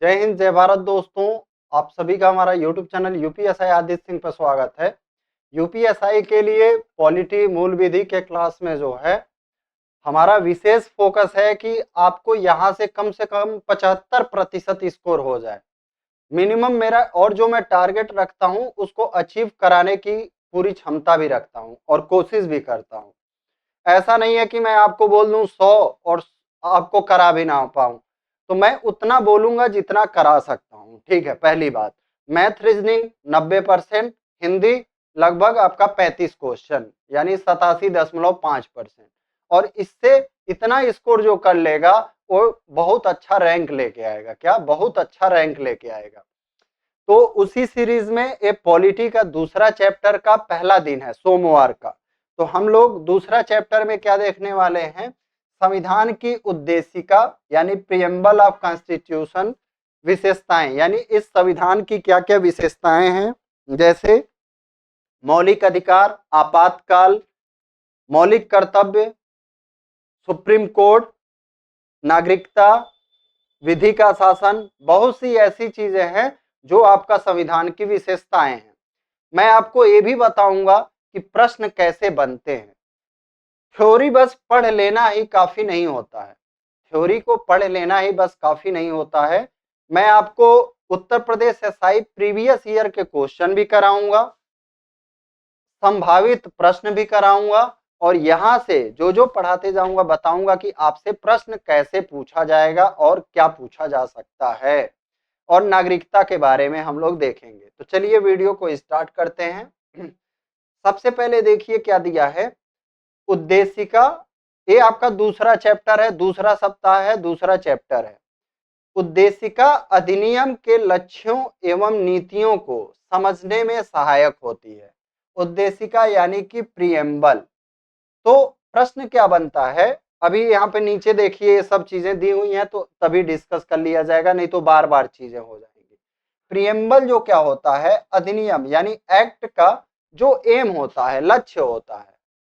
जय हिंद, जय भारत दोस्तों। आप सभी का हमारा YouTube channel UPSI Aditya Singh पर स्वागत है। यूपीएसआई के लिए पॉलिटी मूल विधि के क्लास में जो है हमारा विशेष फोकस है कि आपको यहाँ से कम 75% स्कोर हो जाए। मिनिमम मेरा और जो मैं टारगेट रखता हूँ उसको अचीव कराने की पूरी क्षमता भी रखता हूँ और कोशिश भी करता हूँ। ऐसा नहीं है कि मैं आपको बोल दूं 100 और आपको करा भी ना पाऊं। तो मैं उतना बोलूंगा जितना करा सकता हूं। ठीक है, पहली बात। मैथ रीजनिंग 90%, हिंदी लगभग आपका 35 क्वेश्चन यानी 87.5%। और इससे इतना स्कोर जो कर लेगा वो बहुत अच्छा रैंक लेके आएगा। क्या बहुत अच्छा रैंक लेके आएगा। तो उसी सीरीज में ये पॉलिटी का दूसरा चैप्टर का पहला दिन है, सोमवार का। तो हम लोग दूसरा चैप्टर में क्या देखने वाले हैं, संविधान की उद्देशिका यानी प्रियम्बल ऑफ कॉन्स्टिट्यूशन, विशेषताएं यानी इस संविधान की क्या क्या विशेषताएं हैं, जैसे मौलिक अधिकार, आपातकाल, मौलिक कर्तव्य, सुप्रीम कोर्ट, नागरिकता, विधि का शासन, बहुत सी ऐसी चीजें हैं जो आपका संविधान की विशेषताएं हैं। मैं आपको ये भी बताऊंगा कि प्रश्न कैसे बनते हैं। थ्योरी बस पढ़ लेना ही काफी नहीं होता है। थ्योरी को पढ़ लेना ही बस काफी नहीं होता है। मैं आपको Uttar Pradesh SI previous year के क्वेश्चन भी कराऊंगा, संभावित प्रश्न भी कराऊंगा, और यहां से जो जो पढ़ाते जाऊंगा बताऊंगा कि आपसे प्रश्न कैसे पूछा जाएगा और क्या पूछा जा सकता है। और नागरिकता के बारे में हम लोग देखेंगे। तो चलिए वीडियो को स्टार्ट करते हैं। सबसे पहले देखिए क्या दिया है, उद्देशिका। ये आपका दूसरा चैप्टर है, दूसरा सप्ताह है, दूसरा चैप्टर है। उद्देशिका अधिनियम के लक्ष्यों एवं नीतियों को समझने में सहायक होती है। उद्देशिका यानी कि प्रियम्बल। तो प्रश्न क्या बनता है, अभी यहाँ पे नीचे देखिए ये सब चीजें दी हुई हैं, तो तभी डिस्कस कर लिया जाएगा, नहीं तो बार बार चीजें हो जाएंगी। प्रियम्बल जो क्या होता है, अधिनियम यानी एक्ट का जो एम होता है, लक्ष्य होता है,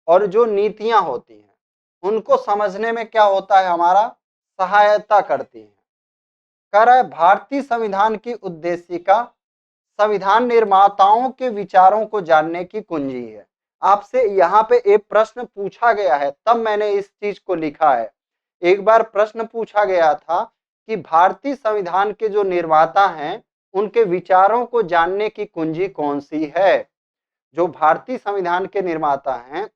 और जो नीतियां होती हैं उनको समझने में क्या होता है, हमारा सहायता करती है। कह रहा है भारतीय संविधान की उद्देशिका संविधान निर्माताओं के विचारों को जानने की कुंजी है। आपसे यहाँ पे एक प्रश्न पूछा गया है, तब मैंने इस चीज को लिखा है। एक बार प्रश्न पूछा गया था कि भारतीय संविधान के जो निर्माता हैं उनके विचारों को जानने की कुंजी कौन सी है। जो भारतीय संविधान के निर्माता हैं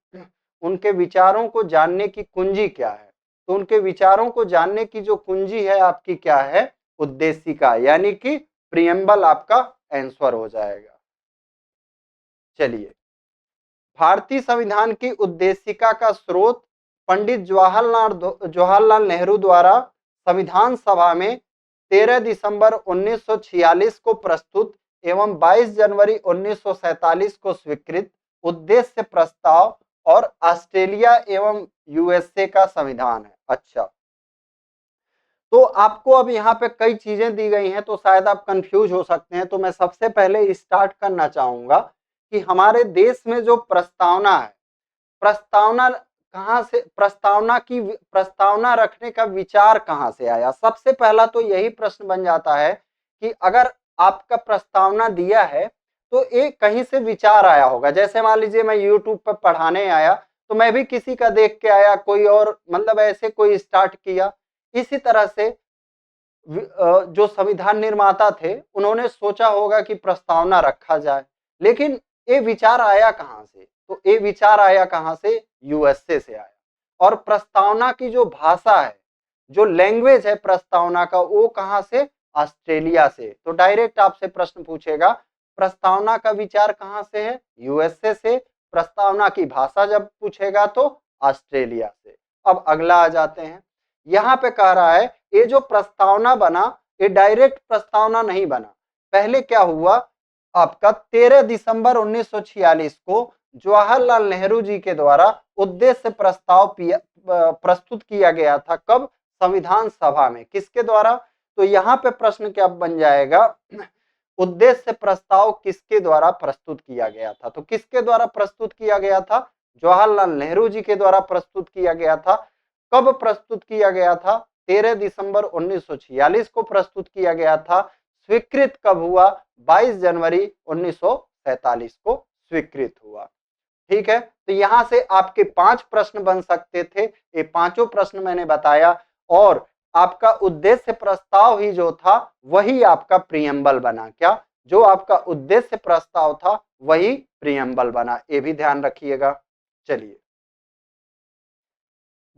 उनके विचारों को जानने की कुंजी क्या है। तो उनके विचारों को जानने की जो कुंजी है आपकी क्या है, उद्देशिका यानी कि प्रियम्बल आपका आंसर हो जाएगा। चलिए, भारतीय संविधान की उद्देशिका का स्रोत पंडित जवाहरलाल नेहरू द्वारा संविधान सभा में 13 दिसंबर 1946 को प्रस्तुत एवं 22 जनवरी 1947 को स्वीकृत उद्देश्य प्रस्ताव और ऑस्ट्रेलिया एवं यूएसए का संविधान है। अच्छा, तो आपको अब यहाँ पे कई चीजें दी गई हैं तो शायद आप कंफ्यूज हो सकते हैं। तो मैं सबसे पहले स्टार्ट करना चाहूंगा कि हमारे देश में जो प्रस्तावना है, प्रस्तावना कहाँ से, प्रस्तावना रखने का विचार कहाँ से आया। सबसे पहला तो यही प्रश्न बन जाता है कि अगर आपका प्रस्तावना दिया है तो एक कहीं से विचार आया होगा। जैसे मान लीजिए मैं यूट्यूब पर पढ़ाने आया तो मैं भी किसी का देख के आया, कोई और मतलब ऐसे कोई स्टार्ट किया। इसी तरह से जो संविधान निर्माता थे उन्होंने सोचा होगा कि प्रस्तावना रखा जाए, लेकिन ये विचार आया कहां से, तो ये विचार आया कहां से, यूएसए से आया। और प्रस्तावना की जो भाषा है, जो लैंग्वेज है प्रस्तावना का, वो कहां से, ऑस्ट्रेलिया से। तो डायरेक्ट आपसे प्रश्न पूछेगा प्रस्तावना का विचार कहां से है, यूएसए से। प्रस्तावना की भाषा जब पूछेगा तो ऑस्ट्रेलिया से। अब अगला आ जाते हैं, यहां पे कह रहा है ये जो प्रस्तावना बना ये डायरेक्ट प्रस्तावना नहीं बना। पहले क्या हुआ, आपका 13 दिसंबर 1946 को जवाहरलाल नेहरू जी के द्वारा उद्देश्य प्रस्ताव प्रस्तुत किया गया था। कब, संविधान सभा में। किसके द्वारा, तो यहाँ पे प्रश्न क्या बन जाएगा, उद्देश्य प्रस्ताव किसके द्वारा प्रस्तुत किया गया था। तो किसके द्वारा प्रस्तुत किया गया था, जवाहरलाल नेहरू जी के द्वारा प्रस्तुत किया गया था। कब प्रस्तुत किया गया था, 13 दिसंबर 1946 को प्रस्तुत किया गया था। स्वीकृत कब हुआ? 22 जनवरी 1947 को स्वीकृत हुआ। ठीक है, तो यहां से आपके 5 प्रश्न बन सकते थे। ये पांचों प्रश्न मैंने बताया और आपका उद्देश्य प्रस्ताव ही जो था वही आपका प्रियम्बल बना। क्या? जो आपका उद्देश्य प्रस्ताव था वही प्रियम्बल बना, ये भी ध्यान रखिएगा। चलिए,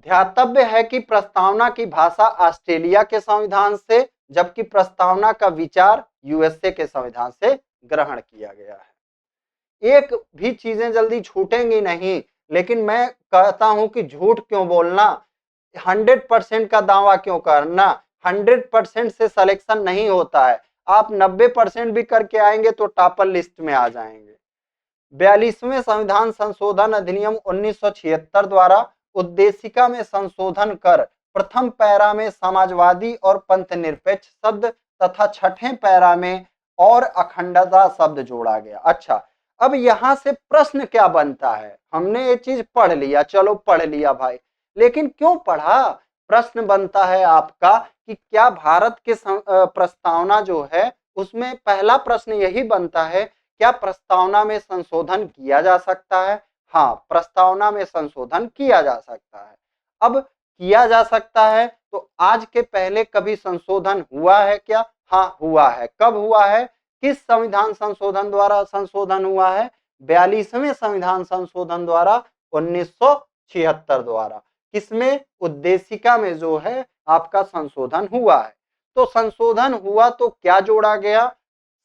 ध्यातव्य है कि प्रस्तावना की भाषा ऑस्ट्रेलिया के संविधान से, जबकि प्रस्तावना का विचार यूएसए के संविधान से ग्रहण किया गया है। एक भी चीजें जल्दी छूटेंगी नहीं, लेकिन मैं कहता हूं कि झूठ क्यों बोलना, 100% का दावा क्यों करना। 100% से सिलेक्शन नहीं होता है। आप 90% भी करके आएंगे तो टॉपर लिस्ट में आ जाएंगे। 42वें संविधान संशोधन अधिनियम 1976 द्वारा उद्देशिका में संशोधन कर प्रथम पैरा में समाजवादी और पंथनिरपेक्ष शब्द तथा छठे पैरा में और अखंडता शब्द जोड़ा गया। अच्छा, अब यहां से प्रश्न क्या बनता है? हमने ये चीज पढ़ लिया, चलो पढ़ लिया भाई, लेकिन क्यों पढ़ा? प्रश्न बनता है आपका कि क्या भारत के प्रस्तावना जो है उसमें पहला प्रश्न यही बनता है, क्या प्रस्तावना में संशोधन किया जा सकता है? हाँ, प्रस्तावना में संशोधन किया जा सकता है। अब किया जा सकता है तो आज के पहले कभी संशोधन हुआ है क्या? हाँ, हुआ है। कब हुआ है? किस संविधान संशोधन द्वारा संशोधन हुआ है? 42वें संविधान संशोधन द्वारा 1976 द्वारा। किसमें? उद्देशिका में जो है आपका संशोधन हुआ है। तो संशोधन हुआ तो क्या जोड़ा गया?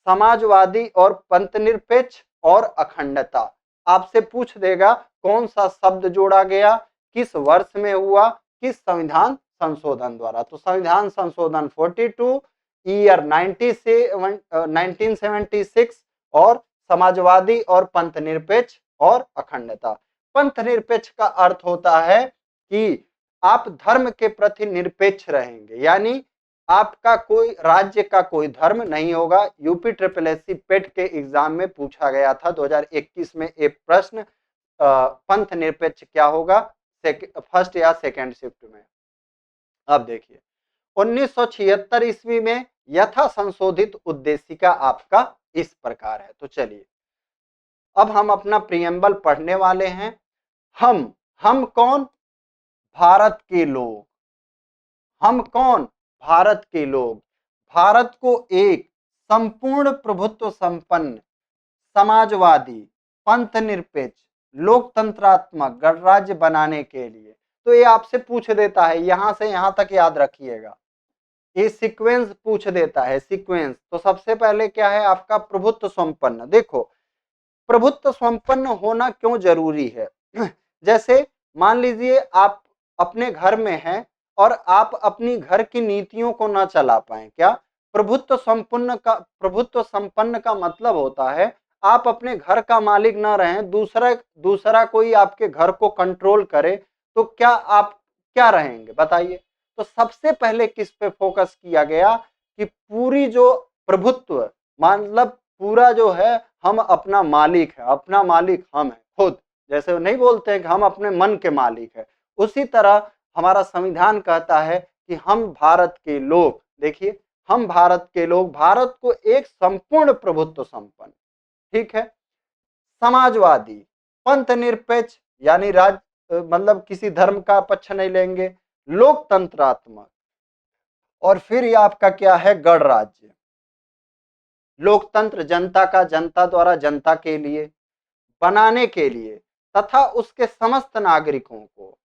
समाजवादी और पंथनिरपेक्ष और अखंडता। आपसे पूछ देगा कौन सा शब्द जोड़ा गया, किस वर्ष में हुआ, किस संविधान संशोधन द्वारा। तो संविधान संशोधन 42 ईयर 1976 और समाजवादी और पंथनिरपेक्ष और अखंडता। पंथनिरपेक्ष का अर्थ होता है कि आप धर्म के प्रति निरपेक्ष रहेंगे, यानी आपका कोई राज्य का कोई धर्म नहीं होगा। यूपी SSSC पेट के एग्जाम में पूछा गया था 2021 में एक प्रश्न, पंथ निरपेक्ष क्या होगा फर्स्ट या सेकंड शिफ्ट में। अब देखिए 1976 ईस्वी में यथा संशोधित उद्देशिका आपका इस प्रकार है। तो चलिए अब हम अपना प्रियम्बल पढ़ने वाले हैं। हम कौन? भारत के लोग। हम कौन? भारत के लोग भारत को एक संपूर्ण प्रभुत्व संपन्न, समाजवादी, पंथनिरपेक्ष, लोकतंत्रात्मक गणराज्य बनाने के लिए। तो ये आपसे पूछ देता है, यहां से यहां तक याद रखिएगा, ये सीक्वेंस पूछ देता है, सीक्वेंस। तो सबसे पहले क्या है आपका? प्रभुत्व संपन्न। देखो प्रभुत्व संपन्न होना क्यों जरूरी है? जैसे मान लीजिए आप अपने घर में हैं और आप अपनी घर की नीतियों को न चला पाए। क्या? प्रभुत्व संपन्न का मतलब होता है आप अपने घर का मालिक ना रहें, दूसरा कोई आपके घर को कंट्रोल करे, तो क्या आप क्या रहेंगे बताइए? तो सबसे पहले किस पे फोकस किया गया कि पूरी जो प्रभुत्व, मतलब पूरा जो है हम अपना मालिक है, अपना मालिक हम है खुद। जैसे नहीं बोलते हैं कि हम अपने मन के मालिक है, उसी तरह हमारा संविधान कहता है कि हम भारत के लोग, देखिए हम भारत के लोग भारत को एक संपूर्ण प्रभुत्व संपन्न, ठीक है, समाजवादी, पंथनिरपेक्ष यानी मतलब किसी धर्म का पक्ष नहीं लेंगे, लोकतंत्रात्मक, और फिर ये आपका क्या है? गणराज्य। लोकतंत्र जनता का, जनता द्वारा जनता के लिए बनाने के लिए तथा उसके समस्त नागरिकों को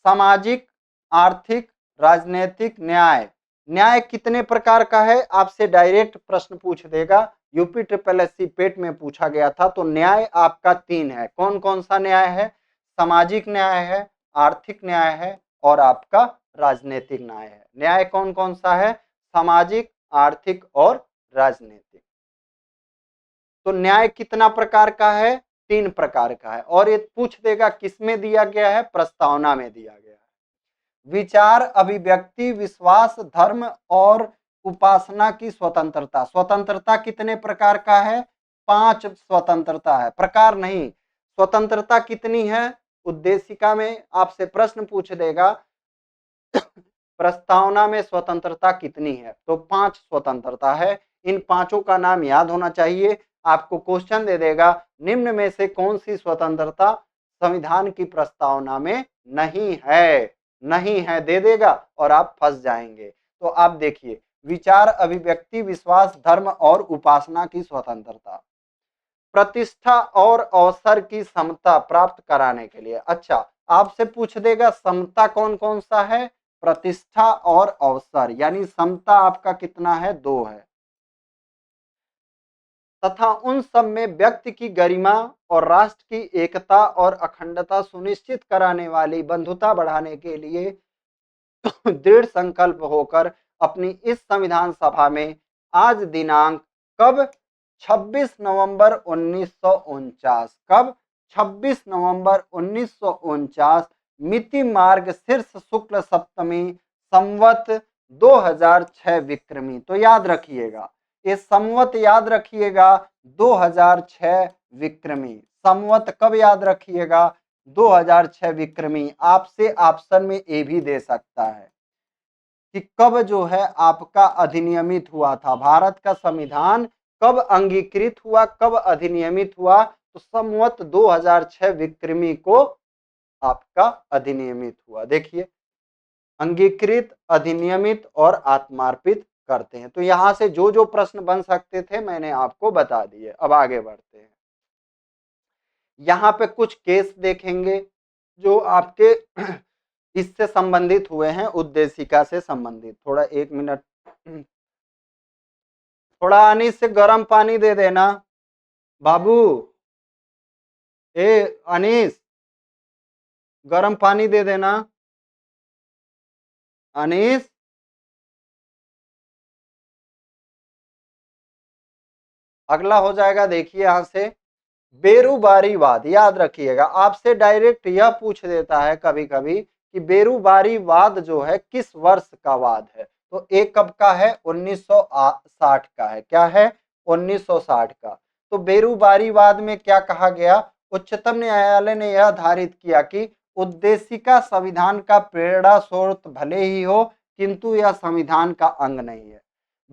सामाजिक, आर्थिक, राजनीतिक न्याय। न्याय कितने प्रकार का है? आपसे डायरेक्ट प्रश्न पूछ देगा, यूपी SSSC पेट में पूछा गया था। तो न्याय आपका 3 है। कौन कौन सा न्याय है? सामाजिक न्याय है, आर्थिक न्याय है और आपका राजनीतिक न्याय है। न्याय कौन कौन सा है? सामाजिक, आर्थिक और राजनीतिक। तो न्याय कितना प्रकार का है? 3 प्रकार का है। और ये पूछ देगा किसमें दिया गया है? प्रस्तावना में दिया गया है। विचार, अभिव्यक्ति, विश्वास, धर्म और उपासना की स्वतंत्रता। स्वतंत्रता कितने प्रकार का है? 5 स्वतंत्रता है, प्रकार नहीं। स्वतंत्रता कितनी है? उद्देशिका में आपसे प्रश्न पूछ देगा प्रस्तावना में स्वतंत्रता कितनी है? तो 5 स्वतंत्रता है। इन पांचों का नाम याद होना चाहिए। आपको क्वेश्चन दे देगा निम्न में से कौन सी स्वतंत्रता संविधान की प्रस्तावना में नहीं है, नहीं है दे देगा और आप फंस जाएंगे। तो आप देखिए, विचार, अभिव्यक्ति, विश्वास, धर्म और उपासना की स्वतंत्रता, प्रतिष्ठा और अवसर की समता प्राप्त कराने के लिए। अच्छा, आपसे पूछ देगा समता कौन कौन सा है? प्रतिष्ठा और अवसर, यानी समता आपका कितना है? 2 है। तथा उन सब में व्यक्ति की गरिमा और राष्ट्र की एकता और अखंडता सुनिश्चित कराने वाली बंधुता बढ़ाने के लिए दृढ़ संकल्प होकर अपनी इस संविधान सभा में आज दिनांक कब? 26 नवंबर 1949। कब? 26 नवंबर 1949 मिति मार्ग शीर्ष शुक्ल सप्तमी संवत 2006 विक्रमी। तो याद रखिएगा, ये संवत याद रखिएगा 2006 विक्रमी। संवत कब याद रखिएगा? 2006 विक्रमी। आपसे ऑप्शन में ए भी दे सकता है कि कब जो है आपका अधिनियमित हुआ था, भारत का संविधान कब अंगीकृत हुआ, कब अधिनियमित हुआ? तो संवत 2006 विक्रमी को आपका अधिनियमित हुआ। देखिए, अंगीकृत, अधिनियमित और आत्मार्पित करते हैं। तो यहां से जो जो प्रश्न बन सकते थे मैंने आपको बता दिए। अब आगे बढ़ते हैं। यहां पे कुछ केस देखेंगे जो आपके इससे संबंधित हुए हैं, उद्देशिका से संबंधित। थोड़ा 1 मिनट, थोड़ा अनीस से गर्म पानी दे देना बाबू। ए अनीस, गर्म पानी दे देना अनीस। अगला हो जाएगा, देखिए यहां से बेरुबारीवाद। याद रखिएगा, आपसे डायरेक्ट यह पूछ देता है कभी कभी कि बेरुबारीवाद जो है किस वर्ष का वाद है? तो एक कब का है? 1960 का है। क्या है? 1960 का। तो बेरुबारीवाद में क्या कहा गया? उच्चतम न्यायालय ने यह धारित किया कि उद्देशिका संविधान का प्रेरणा स्रोत भले ही हो, किंतु यह संविधान का अंग नहीं है।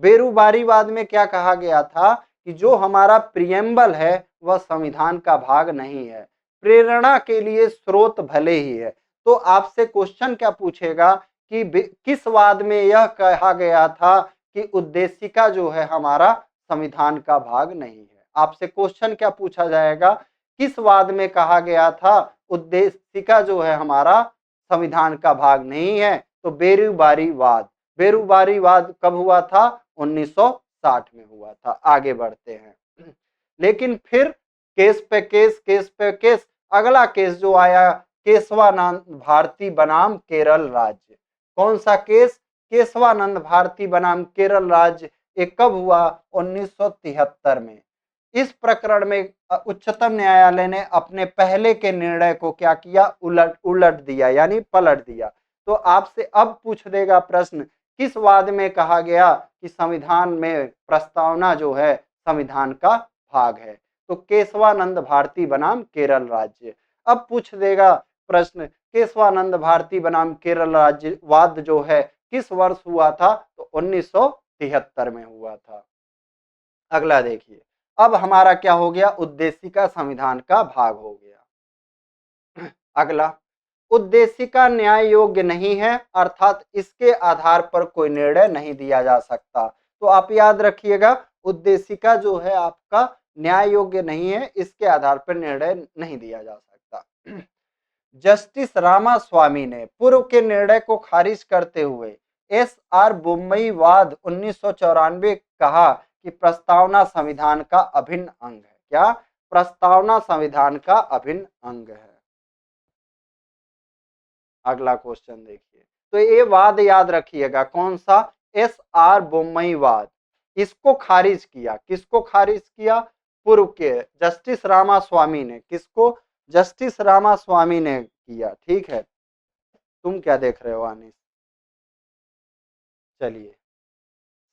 बेरुबारीवाद में क्या कहा गया था कि जो हमारा प्रियम्बल है वह संविधान का भाग नहीं है, प्रेरणा के लिए स्रोत भले ही है। तो आपसे क्वेश्चन क्या पूछेगा कि किस वाद में यह कहा गया था कि उद्देशिका जो है हमारा संविधान का भाग नहीं है? आपसे क्वेश्चन क्या पूछा जाएगा? किस वाद में कहा गया था उद्देशिका जो है हमारा संविधान का भाग नहीं है? तो बेरुबारीवाद। बेरुबारीवाद कब हुआ था? 1960 में हुआ था। आगे बढ़ते हैं। लेकिन फिर केस पे केस, केस पे केस। अगला केस जो आया, केशवानंद भारती बनाम केरल राज्य। कौन सा केस? केशवानंद भारती बनाम केरल राज्य। एक कब हुआ? 1973 में। इस प्रकरण में उच्चतम न्यायालय ने अपने पहले के निर्णय को क्या किया? उलट दिया, यानी पलट दिया। तो आपसे अब पूछ देगा प्रश्न, किस वाद में कहा गया कि संविधान में प्रस्तावना जो है संविधान का भाग है? तो केशवानंद भारती बनाम केरल राज्य। अब पूछ देगा प्रश्न, केशवानंद भारती बनाम केरल राज्य वाद जो है किस वर्ष हुआ था? तो 1973 में हुआ था। अगला देखिए, अब हमारा क्या हो गया? उद्देशिका संविधान का भाग हो गया। अगला, उद्देशिका न्याय योग्य नहीं है, अर्थात इसके आधार पर कोई निर्णय नहीं दिया जा सकता। तो आप याद रखिएगा, उद्देशिका जो है आपका न्याय योग्य नहीं है, इसके आधार पर निर्णय नहीं दिया जा सकता। जस्टिस रामास्वामी ने पूर्व के निर्णय को खारिज करते हुए एस.आर. बोम्मई वाद 1994 कहा कि प्रस्तावना संविधान का अभिन्न अंग है। क्या? प्रस्तावना संविधान का अभिन्न अंग है। अगला क्वेश्चन देखिए, तो ये वाद याद रखिएगा, कौन सा? एस.आर. बोम्मई वाद। इसको खारिज किया, किसको खारिज किया? पूर्व के जस्टिस रामास्वामी ने। किसको? जस्टिस रामास्वामी ने किया। ठीक है, तुम क्या देख रहे हो अनिस? चलिए,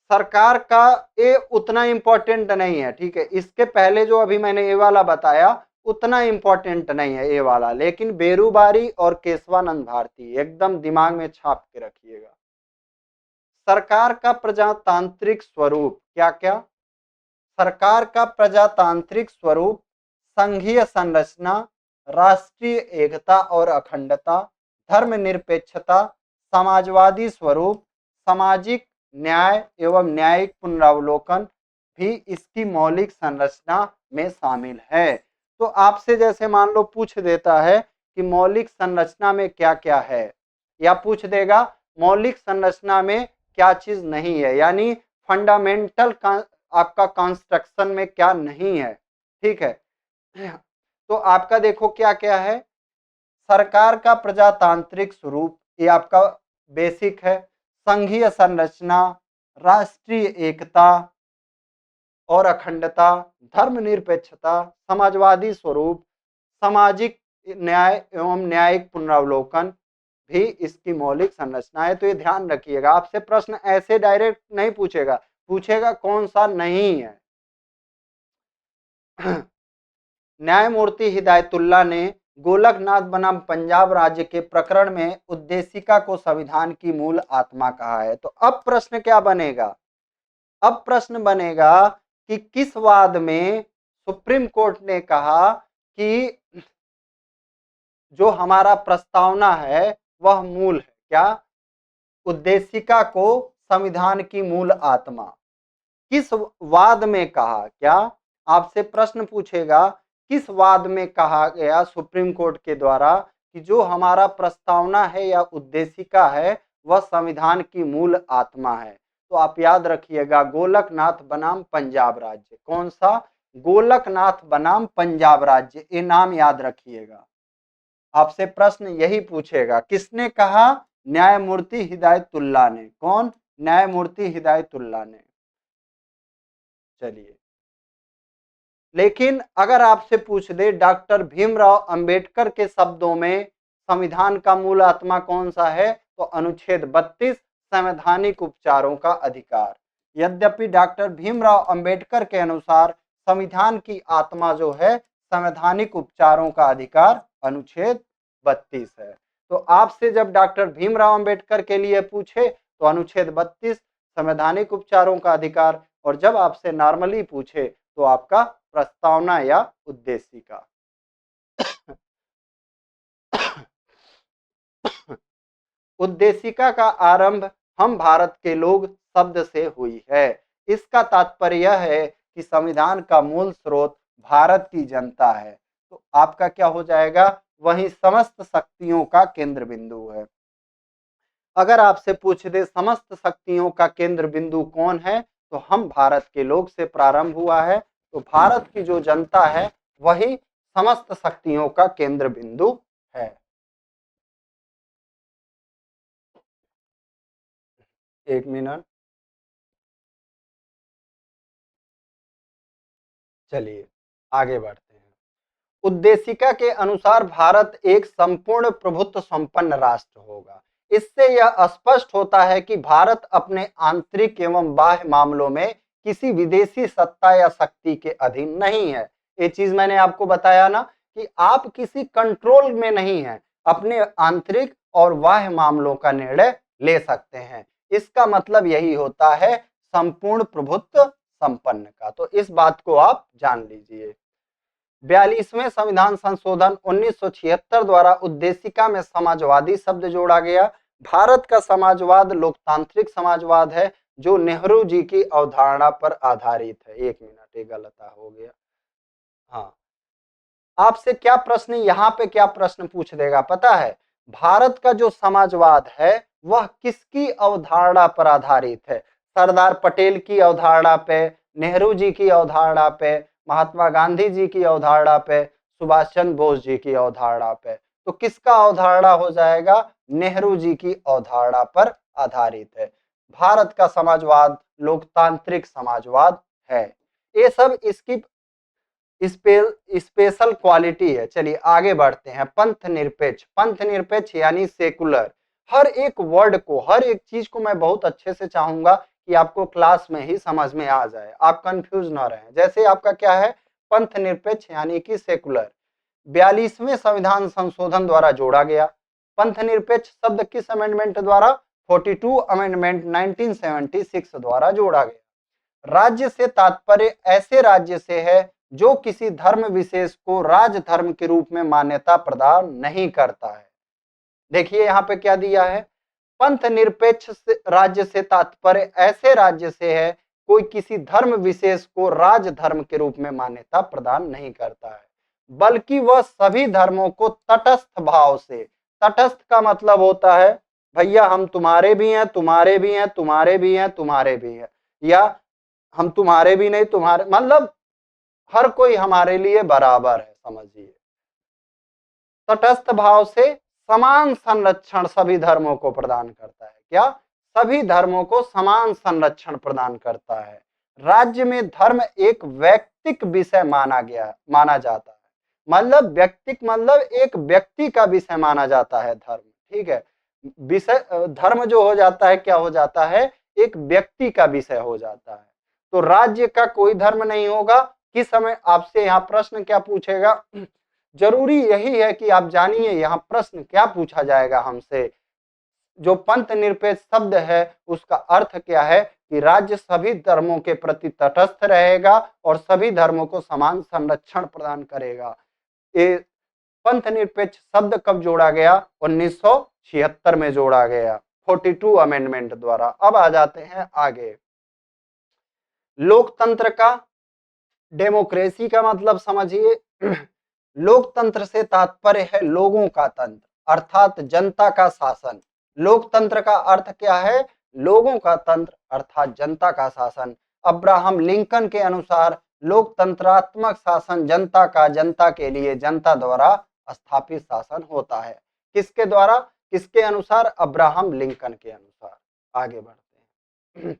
सरकार का ये उतना इंपॉर्टेंट नहीं है। ठीक है, इसके पहले जो अभी मैंने ये वाला बताया उतना इंपॉर्टेंट नहीं है ये वाला, लेकिन बेरुबारी और केशवानंद भारती एकदम दिमाग में छाप के रखिएगा। सरकार का प्रजातांत्रिक स्वरूप क्या क्या? सरकार का प्रजातांत्रिक स्वरूप संघीय संरचना, राष्ट्रीय एकता और अखंडता, धर्मनिरपेक्षता, समाजवादी स्वरूप, सामाजिक न्याय एवं न्यायिक पुनरावलोकन भी इसकी मौलिक संरचना में शामिल है। तो आपसे जैसे मान लो पूछ देता है कि मौलिक संरचना में क्या क्या है, या पूछ देगा मौलिक संरचना में क्या चीज नहीं है, यानी फंडामेंटल आपका कंस्ट्रक्शन में क्या नहीं है, ठीक है। तो आपका देखो क्या क्या है, सरकार का प्रजातांत्रिक स्वरूप, ये आपका बेसिक है। संघीय संरचना, राष्ट्रीय एकता और अखंडता, धर्मनिरपेक्षता, समाजवादी स्वरूप, सामाजिक न्याय एवं न्यायिक पुनरावलोकन भी इसकी मौलिक संरचना है। तो ये ध्यान रखिएगा, आपसे प्रश्न ऐसे डायरेक्ट नहीं पूछेगा, पूछेगा कौन सा नहीं है। न्यायमूर्ति हिदायतुल्लाह ने गोलकनाथ बनाम पंजाब राज्य के प्रकरण में उद्देशिका को संविधान की मूल आत्मा कहा है। तो अब प्रश्न क्या बनेगा, अब प्रश्न बनेगा कि किस वाद में सुप्रीम कोर्ट ने कहा कि जो हमारा प्रस्तावना है वह मूल है, क्या? उद्देशिका को संविधान की मूल आत्मा। किस वाद में कहा, क्या आपसे प्रश्न पूछेगा किस वाद में कहा गया सुप्रीम कोर्ट के द्वारा कि जो हमारा प्रस्तावना है या उद्देशिका है वह संविधान की मूल आत्मा है? तो आप याद रखिएगा गोलकनाथ बनाम पंजाब राज्य। कौन सा? गोलकनाथ बनाम पंजाब राज्य, ये नाम याद रखिएगा। आपसे प्रश्न यही पूछेगा, किसने कहा? न्यायमूर्ति हिदायतुल्लाह ने। कौन? न्यायमूर्ति हिदायतुल्लाह ने। चलिए, लेकिन अगर आपसे पूछ दे डॉक्टर भीमराव अंबेडकर के शब्दों में संविधान का मूल आत्मा कौन सा है, तो अनुच्छेद 32 संवैधानिक उपचारों का अधिकार। यद्यपि डॉक्टर भीमराव अंबेडकर के अनुसार संविधान की आत्मा जो है संवैधानिक उपचारों का अधिकार अनुच्छेद 32 है। तो आपसे जब डॉक्टर भीमराव अंबेडकर के लिए पूछे तो अनुच्छेद 32 संवैधानिक उपचारों का अधिकार, और जब आपसे नॉर्मली पूछे तो आपका प्रस्तावना या उद्देशिका। उद्देशिका का आरंभ हम भारत के लोग शब्द से हुई है। इसका तात्पर्य यह है कि संविधान का मूल स्रोत भारत की जनता है। तो आपका क्या हो जाएगा, वही समस्त शक्तियों का केंद्र बिंदु है। अगर आपसे पूछ दे समस्त शक्तियों का केंद्र बिंदु कौन है, तो हम भारत के लोग से प्रारंभ हुआ है। तो भारत की जो जनता है वही समस्त शक्तियों का केंद्र बिंदु है। एक मिनट, चलिए आगे बढ़ते हैं। उद्देशिका के अनुसार भारत एक संपूर्ण प्रभुत्व संपन्न राष्ट्र होगा। इससे यह स्पष्ट होता है कि भारत अपने आंतरिक एवं बाह्य मामलों में किसी विदेशी सत्ता या शक्ति के अधीन नहीं है। ये चीज मैंने आपको बताया ना कि आप किसी कंट्रोल में नहीं है, अपने आंतरिक और बाह्य मामलों का निर्णय ले सकते हैं। इसका मतलब यही होता है संपूर्ण प्रभुत्व संपन्न का। तो इस बात को आप जान लीजिए। 42वें संविधान संशोधन 1976 द्वारा उद्देशिका में समाजवादी शब्द जोड़ा गया। भारत का समाजवाद लोकतांत्रिक समाजवाद है जो नेहरू जी की अवधारणा पर आधारित है। एक मिनट, ये गलत हो गया। हाँ, आपसे क्या प्रश्न, यहाँ पे क्या प्रश्न पूछ देगा पता है? भारत का जो समाजवाद है वह किसकी अवधारणा पर आधारित है? सरदार पटेल की अवधारणा पे, नेहरू जी की अवधारणा पे, महात्मा गांधी जी की अवधारणा पे, सुभाष चंद्र बोस जी की अवधारणा पे। तो किसका अवधारणा हो जाएगा? नेहरू जी की अवधारणा पर आधारित है। भारत का समाजवाद लोकतांत्रिक समाजवाद है। ये सब इसकी स्पेशल क्वालिटी है। चलिए आगे बढ़ते हैं। पंथ निरपेक्ष, पंथ निरपेक्ष यानी सेकुलर। हर एक वर्ड को, हर एक चीज को मैं बहुत अच्छे से चाहूंगा कि आपको क्लास में ही समझ में आ जाए, आप कंफ्यूज ना रहें। जैसे आपका क्या है, पंथ निरपेक्ष यानी कि सेकुलर, 42वें संविधान संशोधन द्वारा जोड़ा गया। पंथ निरपेक्ष शब्द किस अमेंडमेंट द्वारा? 42 अमेंडमेंट 1976 द्वारा जोड़ा गया। राज्य से तात्पर्य ऐसे राज्य से है जो किसी धर्म विशेष को राज धर्म के रूप में मान्यता प्रदान नहीं करता है। देखिए यहाँ पे क्या दिया है, पंथ निरपेक्ष राज्य से तात्पर्य ऐसे राज्य से है कोई किसी धर्म विशेष को राज धर्म के रूप में मान्यता प्रदान नहीं करता है, बल्कि वह सभी धर्मों को तटस्थ भाव से, तटस्थ का मतलब होता है भैया हम तुम्हारे भी हैं, तुम्हारे भी हैं, तुम्हारे भी हैं, तुम्हारे भी हैं, या हम तुम्हारे भी नहीं तुम्हारे, मतलब हर कोई हमारे लिए बराबर है, समझिए। तटस्थ भाव से समान संरक्षण सभी धर्मों को प्रदान करता है। क्या? सभी धर्मों को समान संरक्षण प्रदान करता है। राज्य में धर्म एक वैयक्तिक विषय माना जाता है, मतलब व्यक्तिक मतलब एक व्यक्ति का विषय माना जाता है धर्म, ठीक है। विषय धर्म जो हो जाता है क्या हो जाता है, एक व्यक्ति का विषय हो जाता है। तो राज्य का कोई धर्म नहीं होगा। किस समय आपसे यहाँ प्रश्न क्या पूछेगा, जरूरी यही है कि आप जानिए यहाँ प्रश्न क्या पूछा जाएगा हमसे। जो पंथ निरपेक्ष शब्द है उसका अर्थ क्या है कि राज्य सभी धर्मों के प्रति तटस्थ रहेगा और सभी धर्मों को समान संरक्षण प्रदान करेगा। ये पंथ निरपेक्ष शब्द कब जोड़ा गया? 1976 में जोड़ा गया, 42 अमेंडमेंट द्वारा। अब आ जाते हैं आगे। लोकतंत्र का, डेमोक्रेसी का मतलब समझिए। लोकतंत्र से तात्पर्य है लोगों का तंत्र, अर्थात जनता का शासन। लोकतंत्र का अर्थ क्या है? लोगों का तंत्र अर्थात जनता का शासन। अब्राहम लिंकन के अनुसार लोकतंत्रात्मक शासन जनता का, जनता के लिए, जनता द्वारा स्थापित शासन होता है। किसके द्वारा? किसके अनुसार? अब्राहम लिंकन के अनुसार। आगे बढ़ते हैं।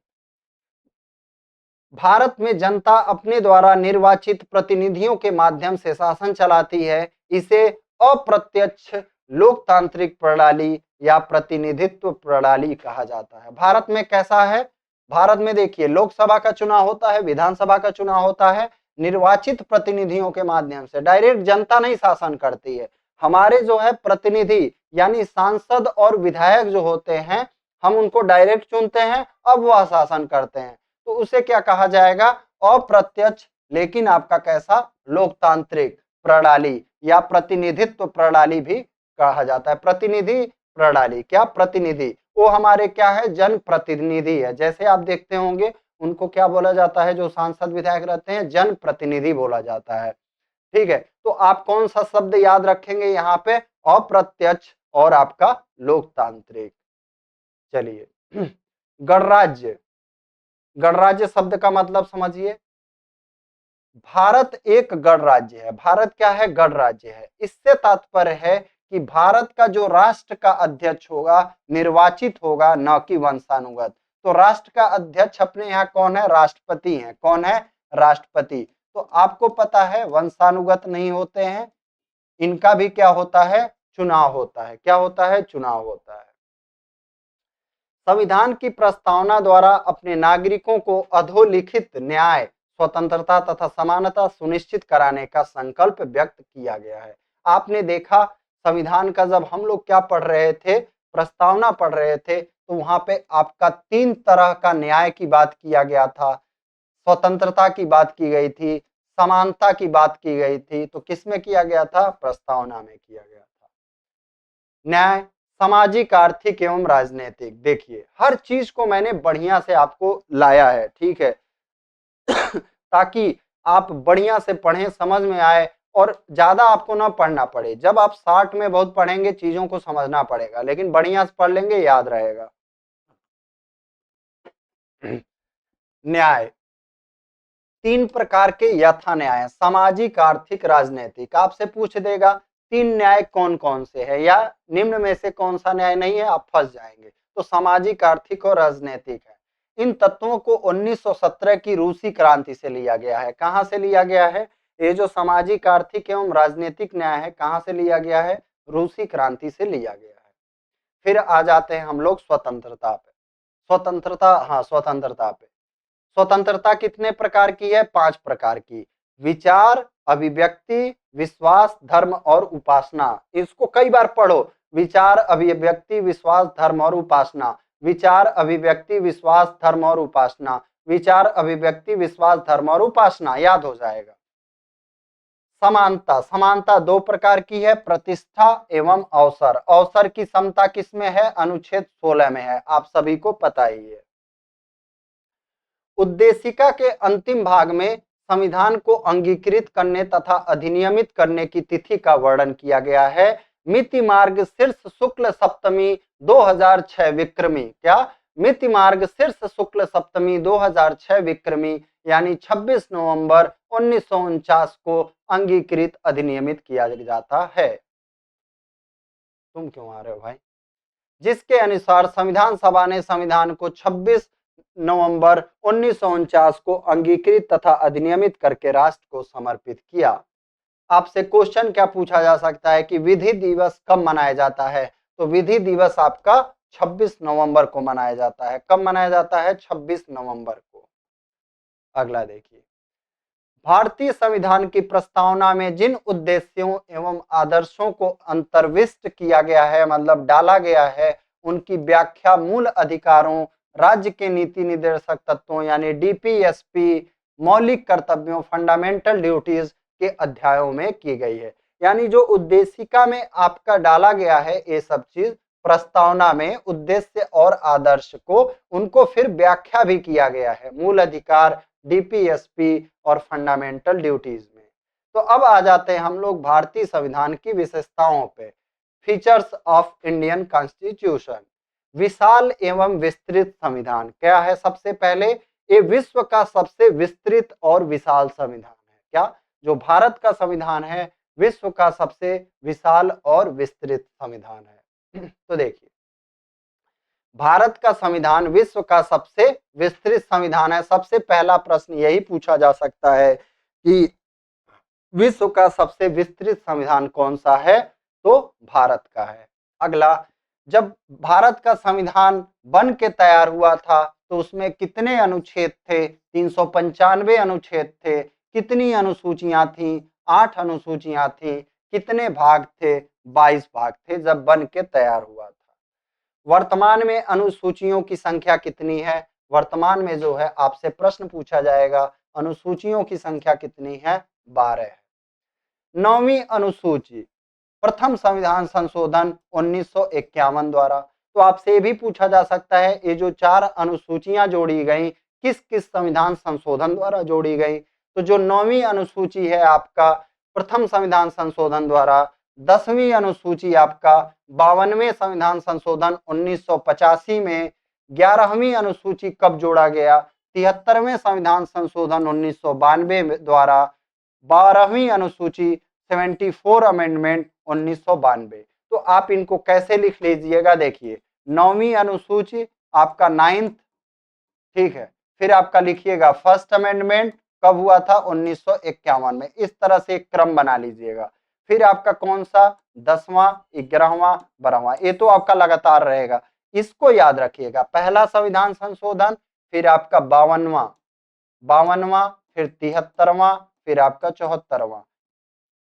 भारत में जनता अपने द्वारा निर्वाचित प्रतिनिधियों के माध्यम से शासन चलाती है। इसे अप्रत्यक्ष लोकतांत्रिक प्रणाली या प्रतिनिधित्व प्रणाली कहा जाता है। भारत में कैसा है? भारत में देखिए लोकसभा का चुनाव होता है, विधानसभा का चुनाव होता है, निर्वाचित प्रतिनिधियों के माध्यम से, डायरेक्ट जनता नहीं शासन करती है। हमारे जो है प्रतिनिधि यानी सांसद और विधायक जो होते हैं, हम उनको डायरेक्ट चुनते हैं, अब वह शासन करते हैं। तो उसे क्या कहा जाएगा? अप्रत्यक्ष, लेकिन आपका कैसा? लोकतांत्रिक प्रणाली या प्रतिनिधित्व प्रणाली भी कहा जाता है। प्रतिनिधि प्रणाली, क्या? प्रतिनिधि, वो हमारे क्या है? जनप्रतिनिधि है। जैसे आप देखते होंगे उनको क्या बोला जाता है, जो सांसद विधायक रहते हैं? जनप्रतिनिधि बोला जाता है, ठीक है। तो आप कौन सा शब्द याद रखेंगे यहाँ पे? अप्रत्यक्ष और आपका लोकतांत्रिक। चलिए, गणराज्य। गणराज्य शब्द का मतलब समझिए। भारत एक गणराज्य है। भारत क्या है? गणराज्य है। इससे तात्पर्य है कि भारत का जो राष्ट्र का अध्यक्ष होगा निर्वाचित होगा, न कि वंशानुगत। तो राष्ट्र का अध्यक्ष अपने यहाँ कौन है? राष्ट्रपति है। कौन है? राष्ट्रपति। तो आपको पता है वंशानुगत नहीं होते हैं, इनका भी क्या होता है? चुनाव होता है। क्या होता है? चुनाव होता है। संविधान की प्रस्तावना द्वारा अपने नागरिकों को अधोलिखित न्याय, स्वतंत्रता तथा समानता सुनिश्चित कराने का संकल्प व्यक्त किया गया है। आपने देखा संविधान का जब हम लोग क्या पढ़ रहे थे, प्रस्तावना पढ़ रहे थे, तो वहां पे आपका 3 तरह का न्याय की बात किया गया था, स्वतंत्रता की बात की गई थी, समानता की बात की गई थी। तो किसमें किया गया था? प्रस्तावना में किया गया था। न्याय सामाजिक, आर्थिक एवं राजनीतिक। देखिए हर चीज को मैंने बढ़िया से आपको लाया है, ठीक है, ताकि आप बढ़िया से पढ़ें, समझ में आए और ज्यादा आपको ना पढ़ना पड़े। जब आप 60 में बहुत पढ़ेंगे चीजों को समझना पड़ेगा, लेकिन बढ़िया से पढ़ लेंगे याद रहेगा। न्याय 3 प्रकार के यथा न्याय, सामाजिक, आर्थिक, राजनीतिक। आपसे पूछ देगा 3 न्याय कौन कौन से है या निम्न में से कौन सा न्याय नहीं है, आप फंस जाएंगे। तो सामाजिक, आर्थिक और राजनीतिक है। इन तत्वों को 1917 की रूसी क्रांति से लिया गया है। कहां से लिया गया है? ये जो सामाजिक, आर्थिक एवं राजनीतिक न्याय है, कहां से लिया गया है? रूसी क्रांति से लिया गया है। फिर आ जाते हैं हम लोग स्वतंत्रता पे। स्वतंत्रता, हाँ स्वतंत्रता पे। स्वतंत्रता कितने प्रकार की है? 5 प्रकार की। विचार, अभिव्यक्ति, विश्वास, धर्म और उपासना। इसको कई बार पढ़ो, विचार, अभिव्यक्ति, विश्वास, धर्म और उपासना। विचार, अभिव्यक्ति, विश्वास, धर्म और उपासना। विचार, अभिव्यक्ति, विश्वास, धर्म और उपासना, याद हो जाएगा। समानता, समानता दो प्रकार की है, प्रतिष्ठा एवं अवसर। अवसर की समता किसमें है? अनुच्छेद 16 में है, आप सभी को पता ही है। उद्देशिका के अंतिम भाग में संविधान को अंगीकृत करने तथा अधिनियमित करने की तिथि का वर्णन किया गया है। मिति मार्ग शीर्ष शुक्ल सप्तमी 2006 विक्रमी। क्या? मिति मार्ग शीर्ष शुक्ल सप्तमी 2006 विक्रमी यानी 26 नवंबर 1949 को अंगीकृत अधिनियमित किया जाता है। तुम क्यों आ रहे हो भाई? जिसके अनुसार संविधान सभा ने संविधान को 26 नवंबर 1949 को अंगीकृत तथा अधिनियमित करके राष्ट्र को समर्पित किया। आपसे क्वेश्चन क्या पूछा जा सकता है कि विधि दिवस कब मनाया जाता है? तो विधि दिवस आपका 26 नवंबर को मनाया जाता है। कब मनाया जाता है? 26 नवंबर को। अगला देखिए, भारतीय संविधान की प्रस्तावना में जिन उद्देश्यों एवं आदर्शों को अंतर्विष्ट किया गया है, मतलब डाला गया है, उनकी व्याख्या मूल अधिकारों, राज्य के नीति निर्देशक तत्वों यानी डीपीएसपी, मौलिक कर्तव्यों, फंडामेंटल ड्यूटीज के अध्यायों में की गई है। यानी जो उद्देशिका में आपका डाला गया है ये सब चीज, प्रस्तावना में उद्देश्य और आदर्श को उनको फिर व्याख्या भी किया गया है मूल अधिकार, डीपीएसपी और फंडामेंटल ड्यूटीज में। तो अब आ जाते हैं हम लोग भारतीय संविधान की विशेषताओं पे। Features of Indian constitution. विशाल एवं विस्तृत संविधान। क्या है? सबसे पहले ये विश्व का सबसे विस्तृत और विशाल संविधान है। क्या? जो भारत का संविधान है विश्व का सबसे विशाल और विस्तृत संविधान है। तो देखिए, भारत का संविधान विश्व का सबसे विस्तृत संविधान है। सबसे पहला प्रश्न यही पूछा जा सकता है कि विश्व का सबसे विस्तृत संविधान कौन सा है? तो भारत का है। अगला, जब भारत का संविधान बन के तैयार हुआ था तो उसमें कितने अनुच्छेद थे? 395 अनुच्छेद थे। कितनी अनुसूचियां थी? 8 अनुसूचियां थी। कितने भाग थे? 22 भाग थे जब बन के तैयार हुआ था। वर्तमान में अनुसूचियों की संख्या कितनी है? वर्तमान में जो है आपसे प्रश्न पूछा जाएगा, अनुसूचियों की संख्या कितनी है? 12 है। 9वीं अनुसूची, प्रथम संविधान संशोधन 1951 द्वारा। तो आपसे भी पूछा जा सकता है ये जो 4 अनुसूचियां जोड़ी गई किस किस संविधान संशोधन द्वारा जोड़ी गई? तो जो 9वीं अनुसूची है आपका प्रथम संविधान संशोधन द्वारा, 10वीं अनुसूची आपका 52वें संविधान संशोधन 1985 में, 11वीं अनुसूची कब जोड़ा गया? 73वें संविधान संशोधन 1992 द्वारा, 12वीं अनुसूची 74 अमेंडमेंट 1992। तो आप इनको कैसे लिख लीजिएगा? देखिए, 9वीं अनुसूची आपका 9th, ठीक है, फिर आपका लिखिएगा फर्स्ट अमेंडमेंट कब हुआ था? 1951 में। इस तरह से एक क्रम बना लीजिएगा। फिर आपका कौन सा? 10वां, 11वां, 12वां, ये तो आपका लगातार रहेगा। इसको याद रखिएगा, पहला संविधान संशोधन, फिर आपका 52वां, फिर 73वां, फिर आपका 74वां।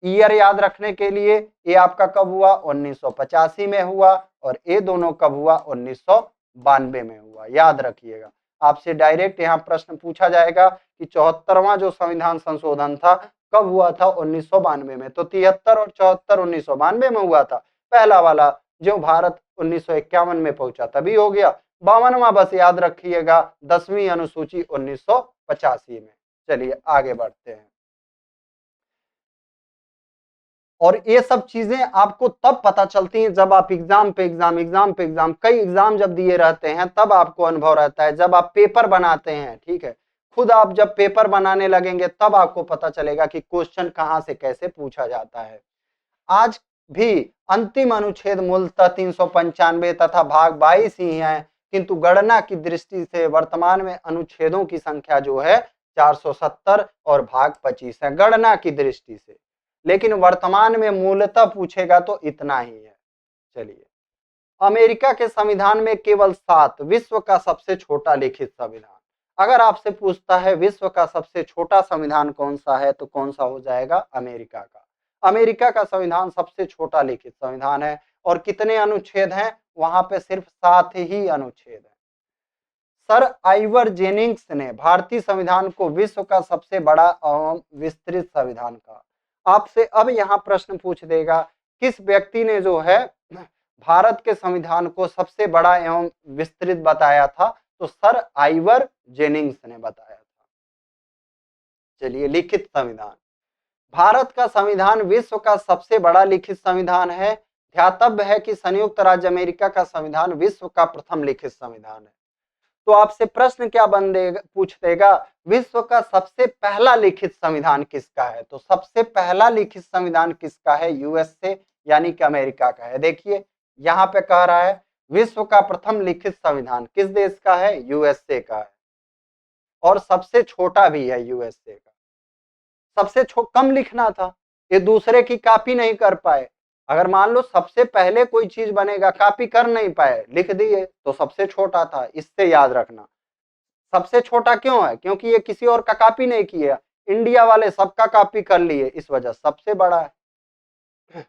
ईयर याद रखने के लिए ये आपका कब हुआ? 1985 में हुआ, और ये दोनों कब हुआ? 1992 में हुआ। याद रखिएगा, आपसे डायरेक्ट यहाँ प्रश्न पूछा जाएगा कि 74वां जो संविधान संशोधन था कब हुआ था? 1992 में। तो 73 और 74 1992 में हुआ था। पहला वाला जो भारत 1951 में पहुंचा तभी हो गया। 52वां बस याद रखिएगा, 10वीं अनुसूची 1985 में। चलिए आगे बढ़ते हैं। और ये सब चीजें आपको तब पता चलती हैं जब आप एग्जाम पे एग्जाम कई एग्जाम जब दिए रहते हैं तब आपको अनुभव रहता है। जब आप पेपर बनाते हैं, ठीक है, खुद आप जब पेपर बनाने लगेंगे तब आपको पता चलेगा कि क्वेश्चन कहां से कैसे पूछा जाता है। आज भी अंतिम अनुच्छेद मूलतः 395 तथा भाग 22 ही है, किंतु गणना की दृष्टि से वर्तमान में अनुच्छेदों की संख्या जो है 470 और भाग 25 है गणना की दृष्टि से, लेकिन वर्तमान में मूलतः पूछेगा तो इतना ही है। चलिए, अमेरिका के संविधान में केवल 7, विश्व का सबसे छोटा लिखित संविधान। अगर आपसे पूछता है विश्व का सबसे छोटा संविधान कौन सा है तो कौन सा हो जाएगा? अमेरिका का। अमेरिका का संविधान सबसे छोटा लिखित संविधान है। और कितने अनुच्छेद हैं? वहां पे सिर्फ 7 ही अनुच्छेद है। सर आइवर जेनिंग्स ने भारतीय संविधान को विश्व का सबसे बड़ा एवं विस्तृत संविधान कहा। आपसे अब यहाँ प्रश्न पूछ देगा, किस व्यक्ति ने जो है भारत के संविधान को सबसे बड़ा एवं विस्तृत बताया था? तो सर आइवर जेनिंग्स ने बताया था। चलिए, लिखित संविधान। भारत का संविधान विश्व का सबसे बड़ा लिखित संविधान है। ध्यातव्य है कि संयुक्त राज्य अमेरिका का संविधान विश्व का प्रथम लिखित संविधान है। तो आपसे प्रश्न क्या बन देगा, पूछ देगा, विश्व का सबसे पहला लिखित संविधान किसका है? तो सबसे पहला लिखित संविधान किसका है? यूएसए यानी कि अमेरिका का है। देखिए यहाँ पे कह रहा है विश्व का प्रथम लिखित संविधान किस देश का है? यूएसए का है। और सबसे छोटा भी है यूएसए का। सबसे कम लिखना था, ये दूसरे की कॉपी नहीं कर पाए। अगर मान लो सबसे पहले कोई चीज बनेगा, कॉपी कर नहीं पाए, लिख दिए, तो सबसे छोटा था। इससे याद रखना सबसे छोटा क्यों है? क्योंकि ये किसी और का कॉपी नहीं किया, इंडिया वाले सबका कॉपी कर लिए, इस वजह सबसे बड़ा है।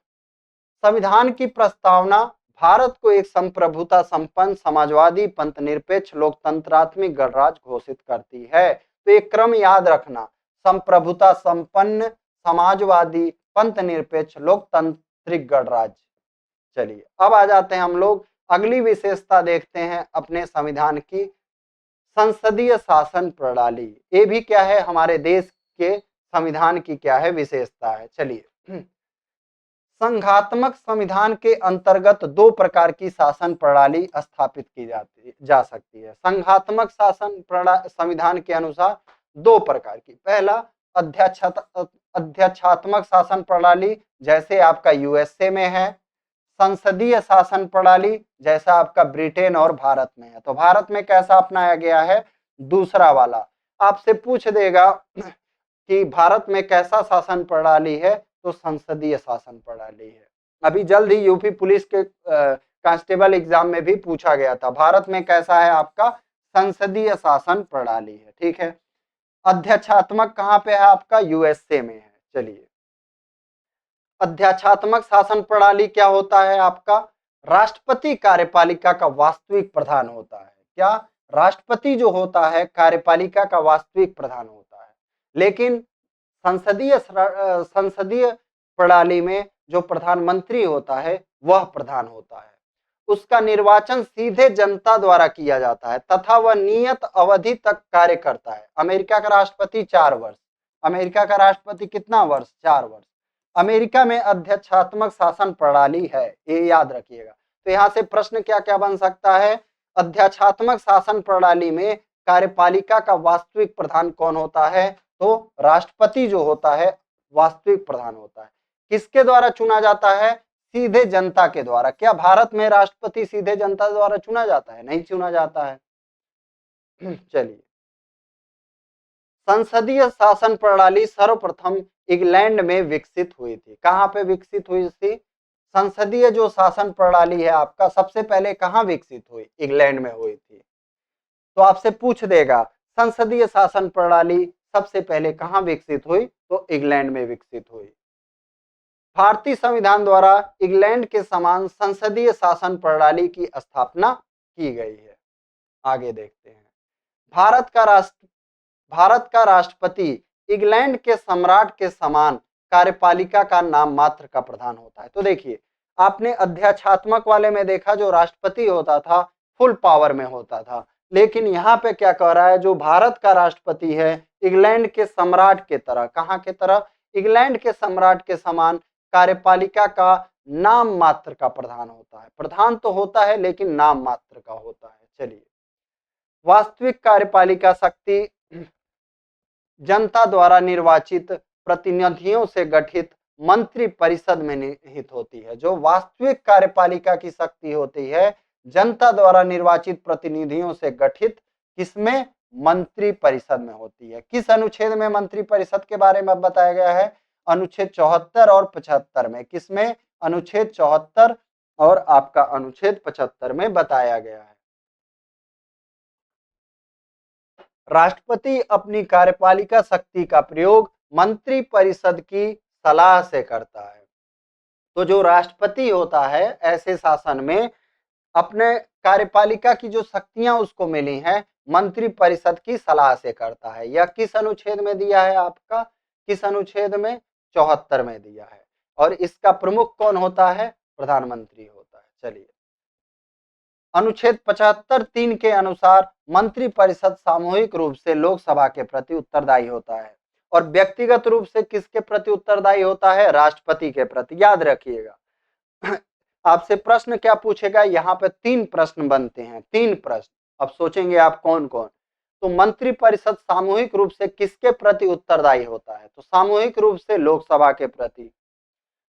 संविधान की प्रस्तावना भारत को एक संप्रभुता संपन्न समाजवादी पंथनिरपेक्ष लोकतंत्रात्मक गणराज्य घोषित करती है। तो एक क्रम याद रखना, संप्रभुता संपन्न समाजवादी पंथनिरपेक्ष लोकतांत्रिक गणराज्य। चलिए अब आ जाते हैं हम लोग, अगली विशेषता देखते हैं अपने संविधान की, संसदीय शासन प्रणाली। ये भी क्या है? हमारे देश के संविधान की क्या है? विशेषता है। चलिए, संघात्मक संविधान के अंतर्गत दो प्रकार की शासन प्रणाली स्थापित की जा सकती है। संघात्मक शासन संविधान के अनुसार दो प्रकार की, पहला अध्यक्षात्मक शासन प्रणाली जैसे आपका यूएसए में है, संसदीय शासन प्रणाली जैसा आपका ब्रिटेन और भारत में है। तो भारत में कैसा अपनाया गया है? दूसरा वाला। आपसे पूछ देगा कि भारत में कैसा शासन प्रणाली है? तो संसदीय शासन प्रणाली है। अभी जल्द ही यूपी पुलिस के कांस्टेबल एग्जाम में भी पूछा गया था, भारत में कैसा है? आपका संसदीय शासन प्रणाली है। ठीक है। अध्यक्षात्मक कहां पे है? आपका यूएसए में है। चलिए, अध्यक्षात्मक शासन प्रणाली क्या होता है? आपका राष्ट्रपति कार्यपालिका का वास्तविक प्रधान होता है। क्या? राष्ट्रपति जो होता है कार्यपालिका का वास्तविक प्रधान होता है, लेकिन संसदीय प्रणाली में जो प्रधानमंत्री होता है वह प्रधान होता है। उसका निर्वाचन सीधे जनता द्वारा किया जाता है तथा वह नियत अवधि तक कार्य करता है। अमेरिका का राष्ट्रपति 4 वर्ष। अमेरिका का राष्ट्रपति कितना वर्ष? 4 वर्ष। अमेरिका में अध्यक्षात्मक शासन प्रणाली है, ये याद रखिएगा। तो यहाँ से प्रश्न क्या क्या बन सकता है? अध्यक्षात्मक शासन प्रणाली में कार्यपालिका का वास्तविक प्रधान कौन होता है? तो राष्ट्रपति जो होता है वास्तविक प्रधान होता है। किसके द्वारा चुना जाता है? सीधे जनता के द्वारा। क्या भारत में राष्ट्रपति सीधे जनता द्वारा चुना जाता है? नहीं चुना जाता है। चलिए, संसदीय शासन प्रणाली सर्वप्रथम इंग्लैंड में विकसित हुई थी। कहां पे विकसित हुई थी? संसदीय जो शासन प्रणाली है आपका सबसे पहले कहां विकसित हुई? इंग्लैंड में हुई थी। तो आपसे पूछ देगा संसदीय शासन प्रणाली सबसे पहले कहां विकसित हुई? तो इंग्लैंड में विकसित हुई। भारतीय संविधान द्वारा इंग्लैंड के समान संसदीय शासन प्रणाली की स्थापना की गई है। आगे देखते हैं, भारत का राष्ट्रपति इंग्लैंड के सम्राट के समान कार्यपालिका का नाम मात्र का प्रधान होता है। तो देखिए, आपने अध्यक्षात्मक वाले में देखा जो राष्ट्रपति होता था फुल पावर में होता था, लेकिन यहाँ पे क्या कह रहा है? जो भारत का राष्ट्रपति है इंग्लैंड के सम्राट के तरह, कहाँ के तरह? इंग्लैंड के सम्राट के समान कार्यपालिका का नाम मात्र का प्रधान होता है। प्रधान तो होता है लेकिन नाम मात्र का होता है। चलिए, वास्तविक कार्यपालिका शक्ति जनता द्वारा निर्वाचित प्रतिनिधियों से गठित मंत्री परिषद में निहित होती है। जो वास्तविक कार्यपालिका की शक्ति होती है जनता द्वारा निर्वाचित प्रतिनिधियों से गठित किसमें? मंत्री परिषद में होती है। किस अनुच्छेद में मंत्री परिषद के बारे में बताया गया है? अनुच्छेद 74 और 75 में। किसमें? अनुच्छेद 74 और आपका अनुच्छेद 75 में बताया गया है। राष्ट्रपति अपनी कार्यपालिका शक्ति का प्रयोग मंत्री परिषद की सलाह से करता है। तो जो राष्ट्रपति होता है ऐसे शासन में अपने कार्यपालिका की जो शक्तियां उसको मिली हैं मंत्री परिषद की सलाह से करता है। यह किस अनुच्छेद में दिया है आपका? किस अनुच्छेद में? 74 में दिया है। और इसका प्रमुख कौन होता है? प्रधानमंत्री होता है। चलिए, अनुच्छेद 75(3) के अनुसार मंत्री परिषद सामूहिक रूप से लोकसभा के प्रति उत्तरदायी होता है और व्यक्तिगत रूप से किसके प्रति उत्तरदायी होता है? राष्ट्रपति के प्रति। याद रखिएगा। आपसे प्रश्न क्या पूछेगा? यहाँ पे 3 प्रश्न बनते हैं, 3 प्रश्न। अब सोचेंगे आप कौन कौन? तो मंत्री परिषद सामूहिक रूप से किसके प्रति उत्तरदायी होता है? तो सामूहिक रूप से लोकसभा के प्रति।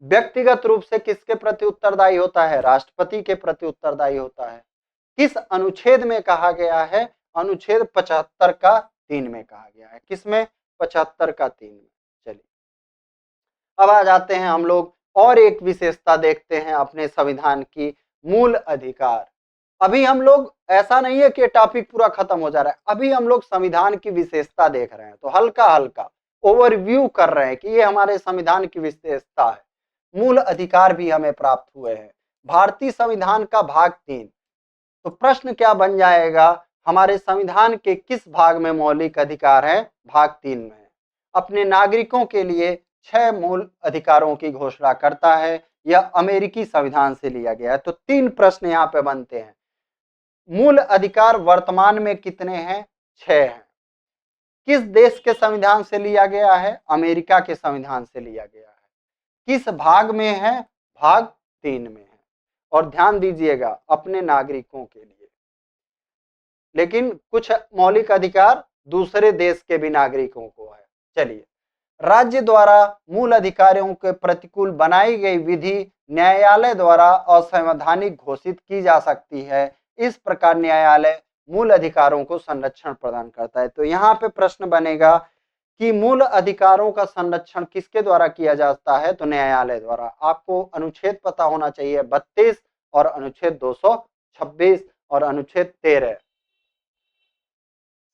व्यक्तिगत रूप से किसके प्रति उत्तरदायी होता है? राष्ट्रपति के प्रति उत्तरदायी होता है। किस अनुच्छेद में कहा गया है? अनुच्छेद 75 का 3 में कहा गया है। किसमें? 75 का 3 में। चलिए, अब आ जाते हैं हम लोग और एक विशेषता देखते हैं अपने संविधान की, मूल अधिकार। अभी हम लोग, ऐसा नहीं है कि टॉपिक पूरा खत्म हो जा रहा है, अभी हम लोग संविधान की विशेषता देख रहे हैं, तो हल्का हल्का ओवरव्यू कर रहे हैं कि ये हमारे संविधान की विशेषता है। मूल अधिकार भी हमें प्राप्त हुए हैं। भारतीय संविधान का भाग 3। तो प्रश्न क्या बन जाएगा? हमारे संविधान के किस भाग में मौलिक अधिकार है? भाग 3 में है। अपने नागरिकों के लिए 6 मूल अधिकारों की घोषणा करता है। यह अमेरिकी संविधान से लिया गया है। तो 3 प्रश्न यहाँ पे बनते हैं। मूल अधिकार वर्तमान में कितने हैं? 6 हैं। किस देश के संविधान से लिया गया है? अमेरिका के संविधान से लिया गया है। किस भाग में है? भाग 3 में है। और ध्यान दीजिएगा, अपने नागरिकों के लिए। लेकिन कुछ मौलिक अधिकार दूसरे देश के भी नागरिकों को है। चलिए, राज्य द्वारा मूल अधिकारों के प्रतिकूल बनाई गई विधि न्यायालय द्वारा असंवैधानिक घोषित की जा सकती है। इस प्रकार न्यायालय मूल अधिकारों को संरक्षण प्रदान करता है। तो यहाँ पे प्रश्न बनेगा कि मूल अधिकारों का संरक्षण किसके द्वारा किया जाता है? तो न्यायालय द्वारा। आपको अनुच्छेद पता होना चाहिए, 32 और अनुच्छेद 226 और अनुच्छेद 13।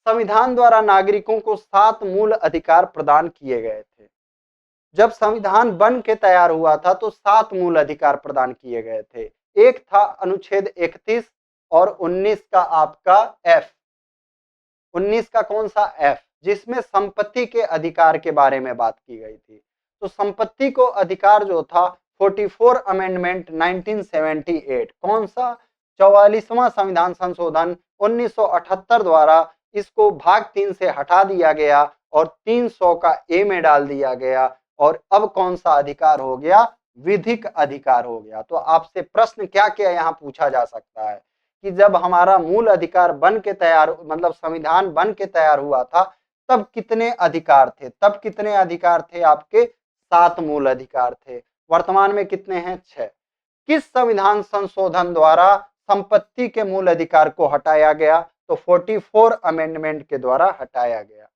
संविधान द्वारा नागरिकों को 7 मूल अधिकार प्रदान किए गए थे। जब संविधान बन के तैयार हुआ था तो 7 मूल अधिकार प्रदान किए गए थे। एक था अनुच्छेद 31 और 19 का आपका एफ। 19 का कौन सा? एफ, जिसमें संपत्ति के अधिकार के बारे में बात की गई थी। तो संपत्ति को अधिकार जो था, 44 अमेंडमेंट 1978, कौन सा? 44वां संविधान संशोधन 1978 द्वारा इसको भाग 3 से हटा दिया गया और 300 का ए में डाल दिया गया। और अब कौन सा अधिकार हो गया? विधिक अधिकार हो गया। तो आपसे प्रश्न क्या क्या यहाँ पूछा जा सकता है कि जब हमारा मूल अधिकार बन के तैयार, मतलब संविधान बन के तैयार हुआ था, तब कितने अधिकार थे? तब कितने अधिकार थे आपके? 7 मूल अधिकार थे। वर्तमान में कितने हैं? 6। किस संविधान संशोधन द्वारा संपत्ति के मूल अधिकार को हटाया गया? तो 44 अमेंडमेंट के द्वारा हटाया गया।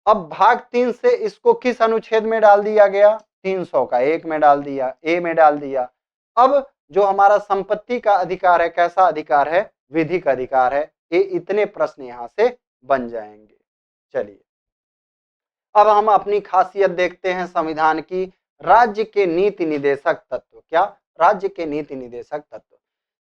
अब भाग 3 से इसको किस अनुच्छेद में डाल दिया गया? 300 का 1 में डाल दिया, ए में डाल दिया। अब जो हमारा संपत्ति का अधिकार है, कैसा अधिकार है? विधिक अधिकार है। ये इतने प्रश्न यहां से बन जाएंगे। चलिए, अब हम अपनी खासियत देखते हैं संविधान की। राज्य के नीति निदेशक तत्व। क्या? राज्य के नीति निदेशक तत्व।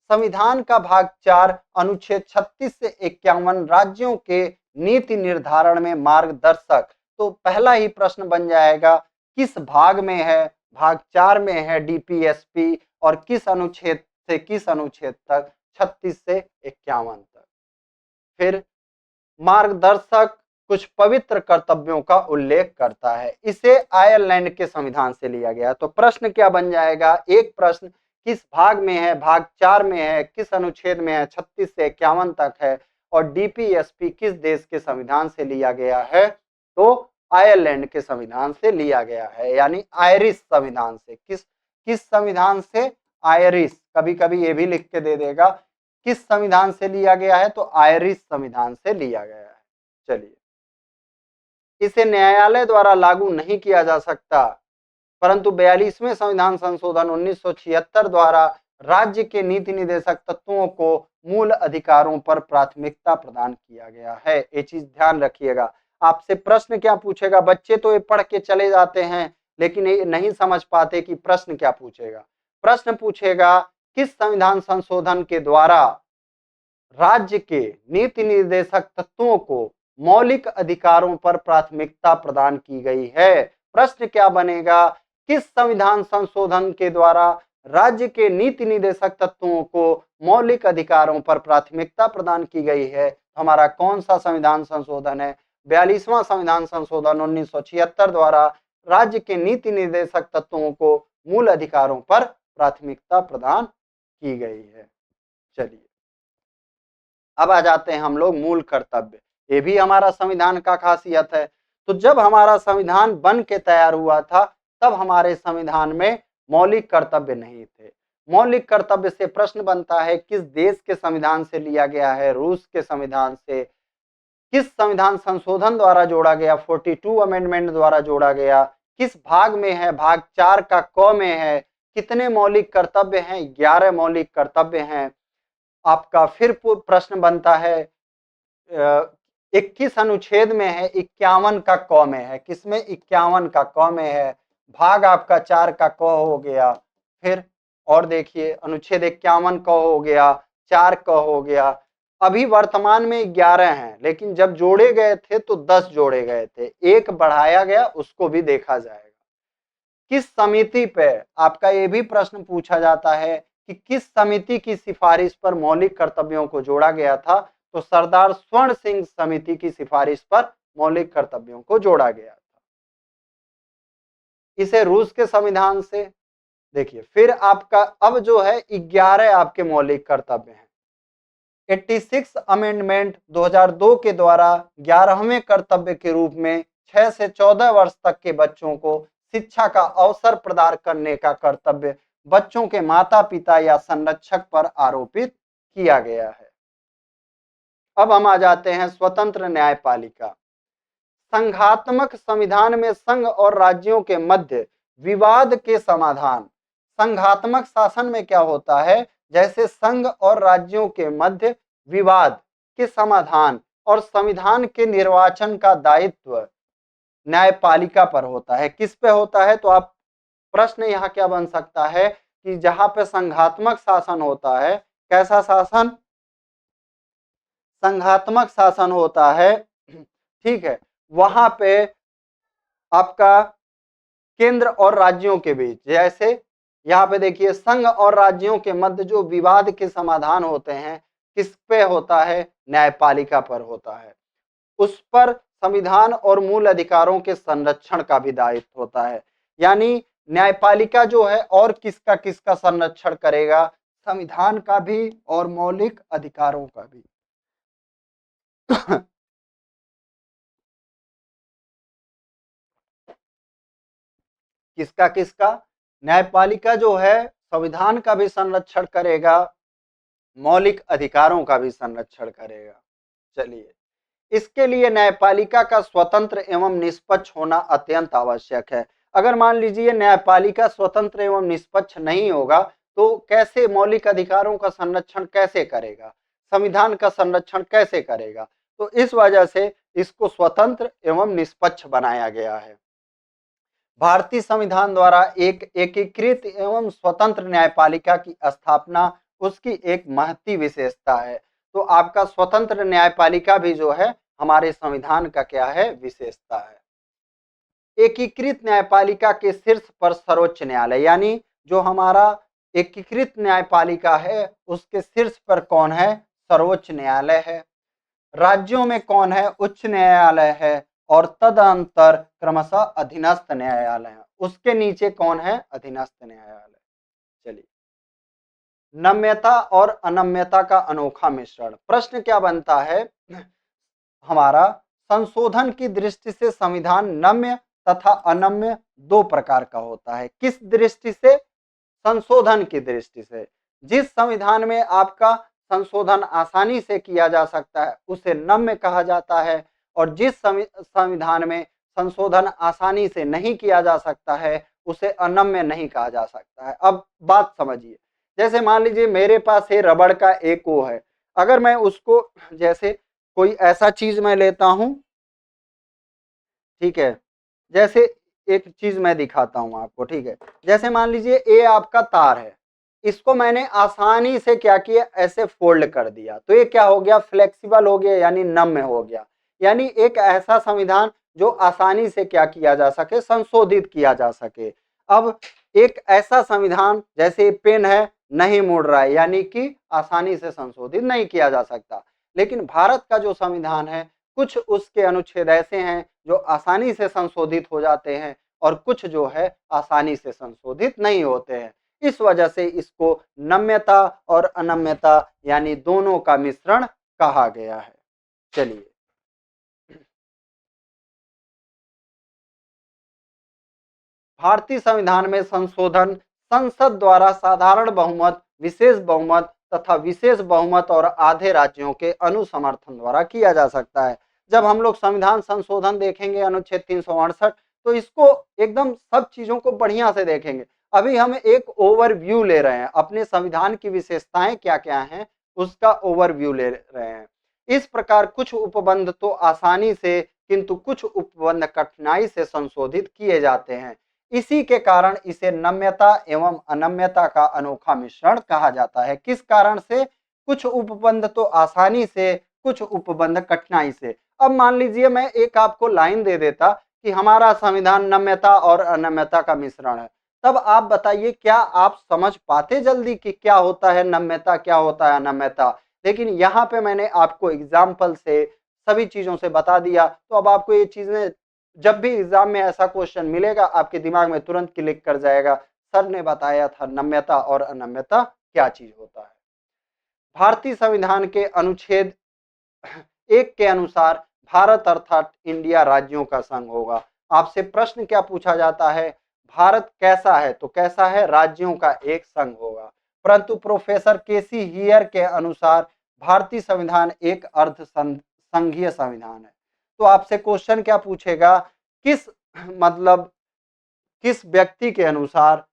संविधान का भाग 4 अनुच्छेद 36 से 51 राज्यों के नीति निर्धारण में मार्गदर्शक। तो पहला ही प्रश्न बन जाएगा, किस भाग में है? भाग 4 में है डीपीएसपी। और किस अनुच्छेद से किस अनुच्छेद तक? 36 से 51 तक। फिर मार्गदर्शक कुछ पवित्र कर्तव्यों का उल्लेख करता है। इसे आयरलैंड के संविधान से लिया गया। तो प्रश्न क्या बन जाएगा? एक प्रश्न, किस भाग में है? भाग 4 में है। किस अनुच्छेद में है? 36 से 51 तक है। और डीपीएसपी किस देश के संविधान से लिया गया है? तो आयरलैंड के संविधान से लिया गया है, यानी आयरिश संविधान से। किस संविधान से? आयरिश। कभी कभी ये भी लिख के दे देगा, किस संविधान से लिया गया है? तो आयरिश संविधान से लिया गया है। चलिए, इसे न्यायालय द्वारा लागू नहीं किया जा सकता, परंतु 42वें संविधान संशोधन 1976 द्वारा राज्य के नीति निदेशक तत्वों को मूल अधिकारों पर प्राथमिकता प्रदान किया गया है। ये चीज ध्यान रखिएगा। आपसे प्रश्न क्या पूछेगा? बच्चे तो ये पढ़ के चले जाते हैं, लेकिन ये नहीं समझ पाते कि प्रश्न क्या पूछेगा। प्रश्न पूछेगा किस संविधान संशोधन के द्वारा राज्य के नीति निर्देशक तत्वों को मौलिक अधिकारों पर प्राथमिकता प्रदान की गई है? प्रश्न क्या बनेगा? किस संविधान संशोधन के द्वारा राज्य के नीति निर्देशक तत्वों को मौलिक अधिकारों पर प्राथमिकता प्रदान की गई है? हमारा कौन सा संविधान संशोधन है? 42वां संविधान संशोधन 1976 द्वारा राज्य के नीति निर्देशक तत्वों को मूल अधिकारों पर प्राथमिकता प्रदान की गई है। चलिए अब आ जाते हैं हम लोग मूल कर्तव्य। ये भी हमारा संविधान का खासियत है। तो जब हमारा संविधान बन के तैयार हुआ था तब हमारे संविधान में मौलिक कर्तव्य नहीं थे। मौलिक कर्तव्य से प्रश्न बनता है किस देश के संविधान से लिया गया है? रूस के संविधान से। किस संविधान संशोधन द्वारा जोड़ा गया? 42 अमेंडमेंट द्वारा जोड़ा गया। किस भाग में है? भाग 4 का क में है। कितने मौलिक कर्तव्य हैं? 11 मौलिक कर्तव्य हैं। आपका फिर प्रश्न बनता है 21 अनुच्छेद में है, 51 का क में है। किसमें? 51 का क में है। भाग आपका 4 का क हो गया। फिर और देखिए अनुच्छेद 51 क हो गया, 4 क हो गया। अभी वर्तमान में 11 हैं, लेकिन जब जोड़े गए थे तो 10 जोड़े गए थे, एक बढ़ाया गया, उसको भी देखा जाएगा। किस समिति पे? आपका ये भी प्रश्न पूछा जाता है कि किस समिति की सिफारिश पर मौलिक कर्तव्यों को जोड़ा गया था? तो सरदार स्वर्ण सिंह समिति की सिफारिश पर मौलिक कर्तव्यों को जोड़ा गया था। इसे रूस के संविधान से देखिए। फिर आपका अब जो है 11 आपके मौलिक कर्तव्य हैं। 86 अमेंडमेंट 2002 के द्वारा 11वें कर्तव्य के रूप में 6 से 14 वर्ष तक के बच्चों को शिक्षा का अवसर प्रदान करने का कर्तव्य बच्चों के माता पिता या संरक्षक पर आरोपित किया गया है। अब हम आ जाते हैं स्वतंत्र न्यायपालिका। संघात्मक संविधान में संघ और राज्यों के मध्य विवाद के समाधान। संघात्मक शासन में क्या होता है? जैसे संघ और राज्यों के मध्य विवाद के समाधान और संविधान के निर्वाचन का दायित्व न्यायपालिका पर होता है। किस पे होता है? तो आप प्रश्न यहाँ क्या बन सकता है कि जहां पे संघात्मक शासन होता है, कैसा शासन? संघात्मक शासन होता है, ठीक है, वहां पे आपका केंद्र और राज्यों के बीच, जैसे यहाँ पे देखिए संघ और राज्यों के मध्य जो विवाद के समाधान होते हैं किस पे होता है? न्यायपालिका पर होता है। उस पर संविधान और मूल अधिकारों के संरक्षण का भी दायित्व होता है। यानी न्यायपालिका जो है और किसका किसका संरक्षण करेगा? संविधान का भी और मौलिक अधिकारों का भी। किसका किसका? न्यायपालिका जो है संविधान का भी संरक्षण करेगा, मौलिक अधिकारों का भी संरक्षण करेगा। चलिए, इसके लिए न्यायपालिका का स्वतंत्र एवं निष्पक्ष होना अत्यंत आवश्यक है। अगर मान लीजिए न्यायपालिका स्वतंत्र एवं निष्पक्ष नहीं होगा तो कैसे मौलिक अधिकारों का संरक्षण कैसे करेगा? संविधान का संरक्षण कैसे करेगा? तो इस वजह से इसको स्वतंत्र एवं निष्पक्ष बनाया गया है। भारतीय संविधान द्वारा एक एकीकृत एवं स्वतंत्र न्यायपालिका की स्थापना उसकी एक महती विशेषता है। तो आपका स्वतंत्र न्यायपालिका भी जो है हमारे संविधान का क्या है? विशेषता है। एकीकृत न्यायपालिका के शीर्ष पर सर्वोच्च न्यायालय, यानी जो हमारा एकीकृत न्यायपालिका है उसके शीर्ष पर कौन है? सर्वोच्च न्यायालय है। राज्यों में कौन है? उच्च न्यायालय है। और तदंतर क्रमशः अधीनस्थ न्यायालय है। उसके नीचे कौन है? अधीनस्थ न्यायालय। चलिए, नम्यता और अनम्यता का अनोखा मिश्रण। प्रश्न क्या बनता है हमारा? संशोधन की दृष्टि से संविधान नम्य तथा अनम्य दो प्रकार का होता है। किस दृष्टि से? संशोधन की दृष्टि से। जिस संविधान में आपका संशोधन आसानी से किया जा सकता है उसे नम्य कहा जाता है, और जिस संविधान में संशोधन आसानी से नहीं किया जा सकता है उसे अनम्य नहीं कहा जा सकता है। अब बात समझिए, जैसे मान लीजिए मेरे पास ये रबड़ का एक वो है, अगर मैं उसको जैसे कोई ऐसा चीज मैं लेता हूं, ठीक है, जैसे एक चीज मैं दिखाता हूं आपको, ठीक है, जैसे मान लीजिए ये आपका तार है, इसको मैंने आसानी से क्या किया, ऐसे फोल्ड कर दिया, तो ये क्या हो गया, फ्लेक्सिबल हो गया, यानी नम्य हो गया। यानी एक ऐसा संविधान जो आसानी से क्या किया जा सके, संशोधित किया जा सके। अब एक ऐसा संविधान जैसे पेन है, नहीं मुड़ रहा है, यानी कि आसानी से संशोधित नहीं किया जा सकता। लेकिन भारत का जो संविधान है, कुछ उसके अनुच्छेद ऐसे हैं जो आसानी से संशोधित हो जाते हैं और कुछ जो है आसानी से संशोधित नहीं होते हैं। इस वजह से इसको नम्यता और अनम्यता यानी दोनों का मिश्रण कहा गया है। चलिए, भारतीय संविधान में संशोधन संसद द्वारा साधारण बहुमत, विशेष बहुमत तथा विशेष बहुमत और आधे राज्यों के अनुसमर्थन द्वारा किया जा सकता है। जब हम लोग संविधान संशोधन देखेंगे अनुच्छेद 368, तो इसको एकदम सब चीजों को बढ़िया से देखेंगे। अभी हम एक ओवरव्यू ले रहे हैं, अपने संविधान की विशेषताएं क्या क्या हैं उसका ओवरव्यू ले रहे हैं। इस प्रकार कुछ उपबंध तो आसानी से, किंतु कुछ उपबंध कठिनाई से संशोधित किए जाते हैं। इसी के कारण इसे नम्यता एवं अनम्यता का अनोखा मिश्रण कहा जाता है। किस कारण से, कुछ उपबंध तो आसानी से, कुछ उपबंध कठिनाई से। अब मान लीजिए मैं एक आपको लाइन दे देता कि हमारा संविधान नम्यता और अनम्यता का मिश्रण है, तब आप बताइए क्या आप समझ पाते जल्दी कि क्या होता है नम्यता, क्या होता है अनम्यता। लेकिन यहाँ पे मैंने आपको एग्जाम्पल से सभी चीजों से बता दिया, तो अब आपको ये चीजें जब भी एग्जाम में ऐसा क्वेश्चन मिलेगा आपके दिमाग में तुरंत क्लिक कर जाएगा, सर ने बताया था नम्यता और अनम्यता क्या चीज होता है। भारतीय संविधान के अनुच्छेद 1 के अनुसार भारत अर्थात इंडिया राज्यों का संघ होगा। आपसे प्रश्न क्या पूछा जाता है, भारत कैसा है, तो कैसा है, राज्यों का एक संघ होगा। परंतु प्रोफेसर केसी हियर के अनुसार भारतीय संविधान एक अर्ध संघीय संविधान है। तो आपसे क्वेश्चन क्या पूछेगा, किस मतलब किस व्यक्ति के अनुसार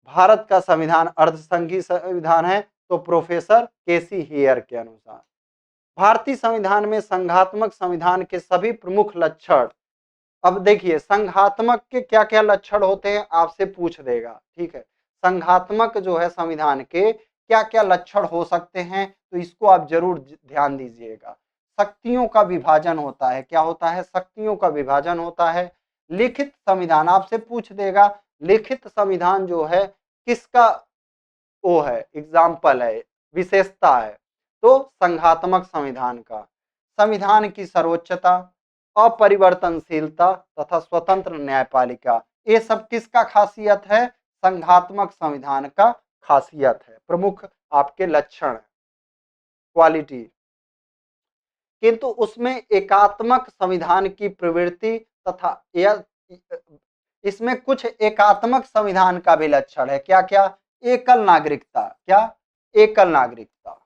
भारत का संविधान अर्धसंघीय संविधान है, तो प्रोफेसर केसी हियर के अनुसार। भारतीय संविधान में संघात्मक संविधान के सभी प्रमुख लक्षण, अब देखिए संघात्मक के क्या क्या लक्षण होते हैं आपसे पूछ देगा, ठीक है। संघात्मक जो है संविधान के क्या क्या लक्षण हो सकते हैं, तो इसको आप जरूर ध्यान दीजिएगा। शक्तियों का विभाजन होता है, क्या होता है, शक्तियों का विभाजन होता है। लिखित संविधान आपसे पूछ देगा, लिखित संविधान जो है किसका वो है, एग्जाम्पल है, विशेषता है, तो संघात्मक संविधान का। संविधान की सर्वोच्चता, अपरिवर्तनशीलता तथा स्वतंत्र न्यायपालिका, ये सब किसका खासियत है, संघात्मक संविधान का खासियत है, प्रमुख आपके लक्षण क्वालिटी। किंतु उसमें एकात्मक संविधान की प्रवृत्ति तथा इसमें कुछ एकात्मक संविधान का भी लक्षण है, क्या क्या, एकल नागरिकता, क्या, एकल नागरिकता,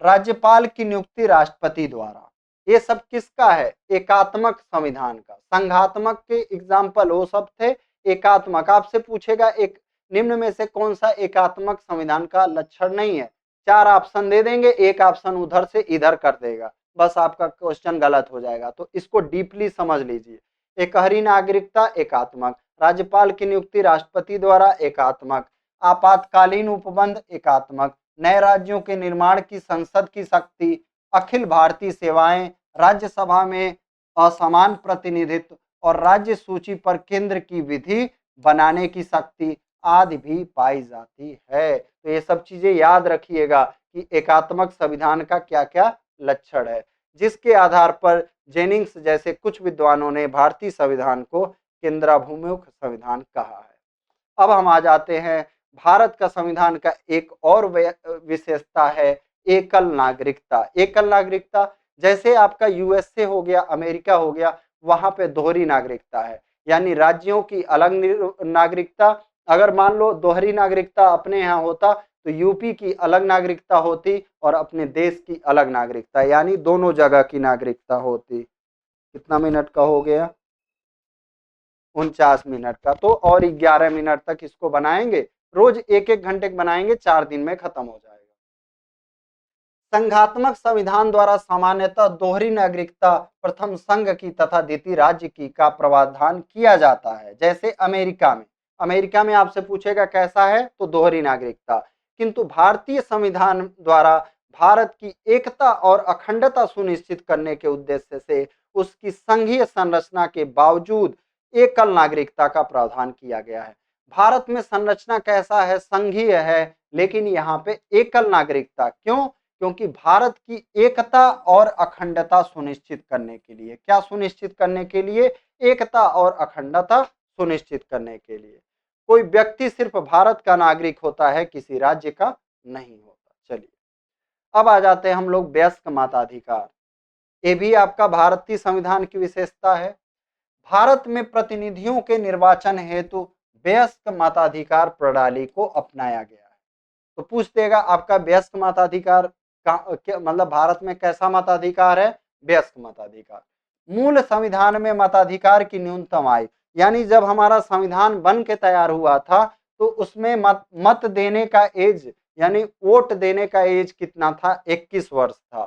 राज्यपाल की नियुक्ति राष्ट्रपति द्वारा, ये सब किसका है, एकात्मक संविधान का। संघात्मक के एग्जाम्पल वो सब थे, एकात्मक आपसे पूछेगा एक निम्न में से कौन सा एकात्मक संविधान का लक्षण नहीं है, 4 ऑप्शन दे देंगे, एक ऑप्शन उधर से इधर कर देगा, बस आपका क्वेश्चन गलत हो जाएगा। तो इसको डीपली समझ लीजिए। एकहरी नागरिकता एकात्मक, राज्यपाल की नियुक्ति राष्ट्रपति द्वारा एकात्मक, आपातकालीन उपबंध एकात्मक, नए राज्यों के निर्माण की संसद की शक्ति, अखिल भारतीय सेवाएं, राज्यसभा में असमान प्रतिनिधित्व और राज्य सूची पर केंद्र की विधि बनाने की शक्ति आदि भी पाई जाती है। तो ये सब चीजें याद रखिएगा कि एकात्मक संविधान का क्या क्या लक्षण है, जिसके आधार पर जेनिंग्स जैसे कुछ विद्वानों ने भारतीय संविधान को केंद्राभिमुख संविधान कहा है। अब हम आ जाते हैं, भारत का संविधान का एक और विशेषता है एकल नागरिकता। एकल नागरिकता जैसे आपका यूएसए हो गया, अमेरिका हो गया, वहां पे दोहरी नागरिकता है, यानी राज्यों की अलग नागरिकता। अगर मान लो दोहरी नागरिकता अपने यहाँ होता तो यूपी की अलग नागरिकता होती और अपने देश की अलग नागरिकता, यानी दोनों जगह की नागरिकता होती। कितना मिनट का हो गया, 49 मिनट का, तो और 11 मिनट तक इसको बनाएंगे, रोज एक एक घंटे बनाएंगे, 4 दिन में खत्म हो जाएगा। संघात्मक संविधान द्वारा सामान्यतः दोहरी नागरिकता प्रथम संघ की तथा द्वितीय राज्य की का प्रावधान किया जाता है। जैसे अमेरिका में, अमेरिका में आपसे पूछेगा कैसा है, तो दोहरी नागरिकता। किंतु भारतीय संविधान द्वारा भारत की एकता और अखंडता सुनिश्चित करने के उद्देश्य से उसकी संघीय संरचना के बावजूद एकल नागरिकता का प्रावधान किया गया है। भारत में संरचना कैसा है, संघीय है, लेकिन यहाँ पे एकल नागरिकता। क्यों? क्योंकि भारत की एकता और अखंडता सुनिश्चित करने के लिए। क्या सुनिश्चित करने के लिए? एकता और अखंडता सुनिश्चित करने के लिए। कोई व्यक्ति सिर्फ भारत का नागरिक होता है, किसी राज्य का नहीं होता। चलिए अब आ जाते हैं हम लोग वयस्क मताधिकार। ये भी आपका भारतीय संविधान की विशेषता है। भारत में प्रतिनिधियों के निर्वाचन हेतु वयस्क मताधिकार प्रणाली को अपनाया गया है। तो पूछ देगा आपका वयस्क मताधिकार मतलब भारत में कैसा मताधिकार है? वयस्क मताधिकार। मूल संविधान में मताधिकार की न्यूनतम आयु, यानी जब हमारा संविधान बन के तैयार हुआ था तो उसमें मत देने का एज, यानी वोट देने का एज कितना था? 21 वर्ष था।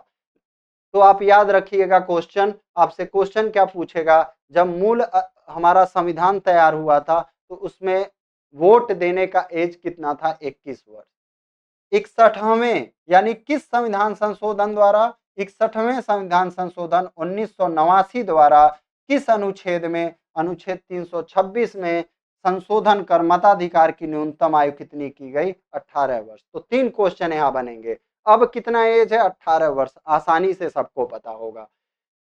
तो आप याद रखिएगा, क्वेश्चन आपसे क्वेश्चन क्या पूछेगा, जब मूल हमारा संविधान तैयार हुआ था तो उसमें वोट देने का एज कितना था? 21 वर्ष। 61वें यानी किस संविधान संशोधन द्वारा? 61वें संविधान संशोधन 1989 द्वारा किस अनुच्छेद में? अनुच्छेद 326 में संशोधन कर मताधिकार की न्यूनतम आयु कितनी की गई? 18 वर्ष। तो 3 क्वेश्चन यहाँ बनेंगे। अब कितना एज है? 18 वर्ष। आसानी से सबको पता होगा।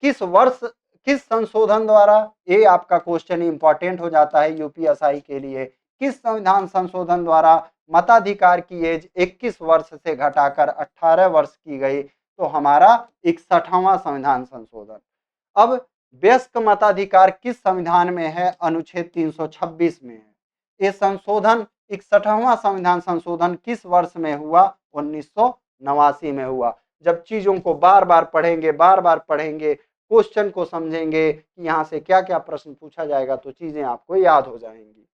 किस वर्ष, किस संशोधन द्वारा? ये आपका क्वेश्चन इंपॉर्टेंट हो जाता है यूपीएसआई के लिए। किस संविधान संशोधन द्वारा मताधिकार की एज 21 वर्ष से घटाकर 18 वर्ष की गई? तो हमारा 61वां संविधान संशोधन। अब वयस्क मताधिकार किस संविधान में है? अनुच्छेद 326 में है। ये संशोधन 61वां संविधान संशोधन किस वर्ष में हुआ? 1989 में हुआ। जब चीजों को बार बार पढ़ेंगे, क्वेश्चन को समझेंगे कि यहाँ से क्या क्या प्रश्न पूछा जाएगा, तो चीजें आपको याद हो जाएंगी।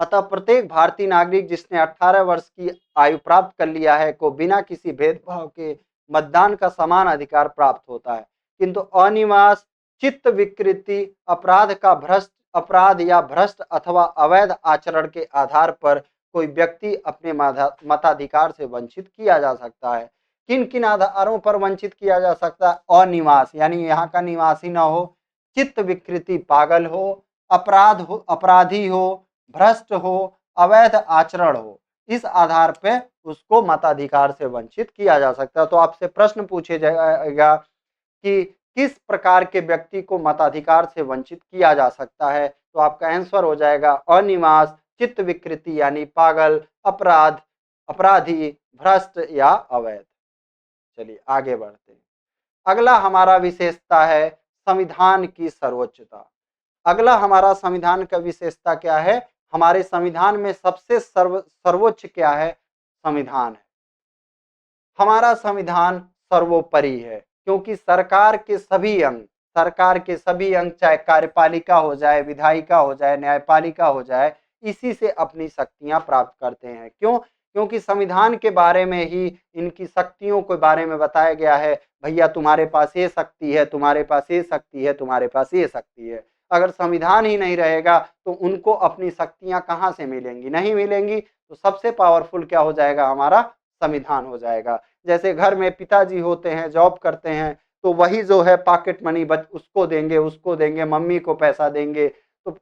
अतः प्रत्येक भारतीय नागरिक जिसने 18 वर्ष की आयु प्राप्त कर लिया है को बिना किसी भेदभाव के मतदान का समान अधिकार प्राप्त होता है। किंतु अनिवास, चित्त विकृति, अपराध या भ्रष्ट अथवा अवैध आचरण के आधार पर कोई व्यक्ति अपने मताधिकार से वंचित किया जा सकता है। किन किन आधारों पर वंचित किया जा सकता है? अनिवास यानी यहाँ का निवासी न हो, चित्त विकृति पागल हो, अपराधी हो, भ्रष्ट हो, अवैध आचरण हो, इस आधार पे उसको मताधिकार से वंचित किया जा सकता है। तो आपसे प्रश्न पूछे जाएगा कि किस प्रकार के व्यक्ति को मताधिकार से वंचित किया जा सकता है, तो आपका आंसर हो जाएगा अनिवास, चित्त विकृति यानी पागल, अपराधी, भ्रष्ट या अवैध। चलिए आगे बढ़ते हैं। अगला हमारा विशेषता है संविधान की सर्वोच्चता। अगला हमारा संविधान का विशेषता क्या है? हमारे संविधान में सबसे सर्वोच्च क्या है? संविधान है। हमारा संविधान सर्वोपरि है, क्योंकि सरकार के सभी अंग चाहे कार्यपालिका हो जाए, विधायिका हो जाए, न्यायपालिका हो जाए, इसी से अपनी शक्तियां प्राप्त करते हैं। क्यों? क्योंकि संविधान के बारे में ही इनकी शक्तियों के बारे में बताया गया है। भैया तुम्हारे पास ये शक्ति है, तुम्हारे पास ये शक्ति है, तुम्हारे पास ये शक्ति है। अगर संविधान ही नहीं रहेगा तो उनको अपनी शक्तियां कहां से मिलेंगी? नहीं मिलेंगी। तो सबसे पावरफुल क्या हो जाएगा? हमारा संविधान हो जाएगा। जैसे घर में पिताजी होते हैं, जॉब करते हैं, तो वही जो है पॉकेट मनी उसको देंगे, मम्मी को पैसा देंगे। तो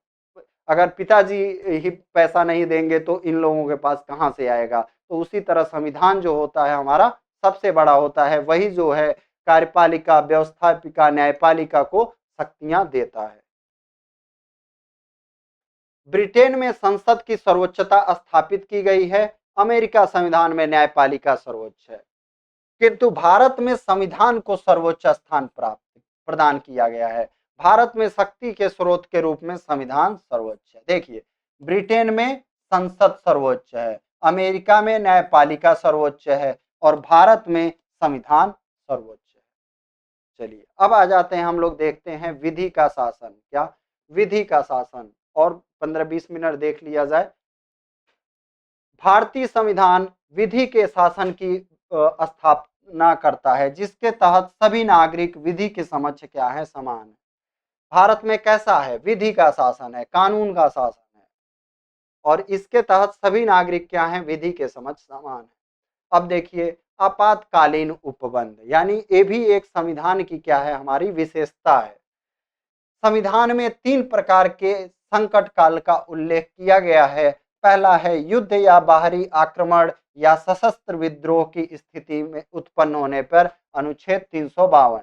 अगर पिताजी ही पैसा नहीं देंगे तो इन लोगों के पास कहां से आएगा? तो उसी तरह संविधान जो होता है हमारा सबसे बड़ा होता है, वही जो है कार्यपालिका, व्यवस्थापिका, न्यायपालिका को शक्तियां देता है। ब्रिटेन में संसद की सर्वोच्चता स्थापित की गई है। अमेरिका संविधान में न्यायपालिका सर्वोच्च है। किंतु भारत में संविधान को सर्वोच्च स्थान प्रदान किया गया है। भारत में शक्ति के स्रोत के रूप में संविधान सर्वोच्च है। देखिए, ब्रिटेन में संसद सर्वोच्च है, अमेरिका में न्यायपालिका सर्वोच्च है और भारत में संविधान सर्वोच्च है। चलिए अब आ जाते हैं, हम लोग देखते हैं विधि का शासन। क्या? विधि का शासन। और 15-20 मिनट देख लिया जाए। भारतीय संविधान विधि के शासन की स्थापना करता है, जिसके तहत सभी नागरिक विधि के समक्ष क्या है? समान है। भारत में कैसा है? विधि का शासन है, कानून का शासन है। और इसके तहत सभी नागरिक क्या हैं, विधि के समझ समान है। अब देखिए आपातकालीन उपबंध, यानी ये भी एक संविधान की क्या है, हमारी विशेषता है। संविधान में 3 प्रकार के संकट काल का उल्लेख किया गया है। पहला है युद्ध या बाहरी आक्रमण या सशस्त्र विद्रोह की स्थिति में उत्पन्न होने पर अनुच्छेद 352।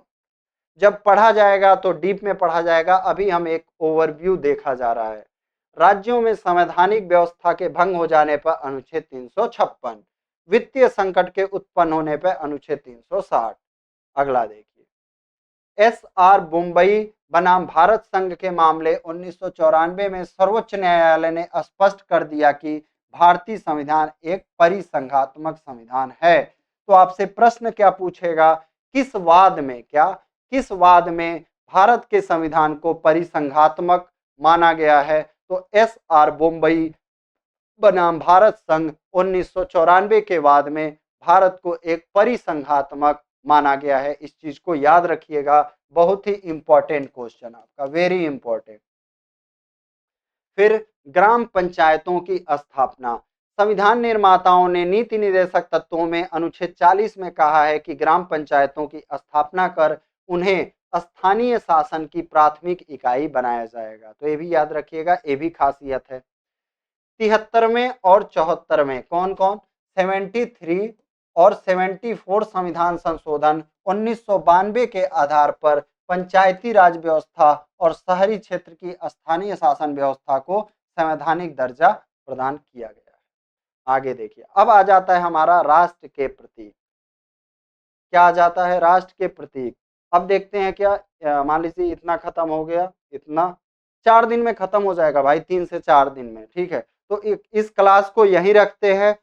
जब पढ़ा जाएगा तो डीप में पढ़ा जाएगा, अभी हम एक ओवरव्यू देखा जा रहा है। राज्यों में संवैधानिक व्यवस्था के भंग हो जाने पर अनुच्छेद 356, वित्तीय संकट के उत्पन्न होने पर अनुच्छेद 360। अगला देखिए एस आर मुंबई बनाम भारत संघ के मामले 1994 में सर्वोच्च न्यायालय ने स्पष्ट कर दिया कि भारतीय संविधान एक परिसंघात्मक संविधान है। तो आपसे प्रश्न क्या पूछेगा, किस वाद में, क्या किस वाद में भारत के संविधान को परिसंघात्मक माना गया है? तो एस आर मुंबई बनाम भारत संघ 1994 के वाद में भारत को एक परिसंघात्मक माना गया है। इस चीज को याद रखिएगा, बहुत ही इंपॉर्टेंट क्वेश्चन आपका, वेरी इंपॉर्टेंट। फिर ग्राम पंचायतों की स्थापना। संविधान निर्माताओं ने नीति निर्देशक तत्वों में अनुच्छेद 40 में कहा है कि ग्राम पंचायतों की स्थापना कर उन्हें स्थानीय शासन की प्राथमिक इकाई बनाया जाएगा। तो ये भी याद रखिएगा, ये भी खासियत है। 73वें और 74वें कौन कौन, 73 और 74 संविधान संशोधन 1992 के आधार पर पंचायती राज व्यवस्था और शहरी क्षेत्र की स्थानीय शासन व्यवस्था को संवैधानिक दर्जा प्रदान किया गया है। आगे देखिए, अब आ जाता है हमारा राष्ट्र के प्रतीक। क्या आ जाता है, राष्ट्र के प्रतीक। अब देखते हैं क्या, मान लीजिए इतना खत्म हो गया, इतना 4 दिन में खत्म हो जाएगा भाई, 3 से 4 दिन में, ठीक है। तो इस क्लास को यहीं रखते हैं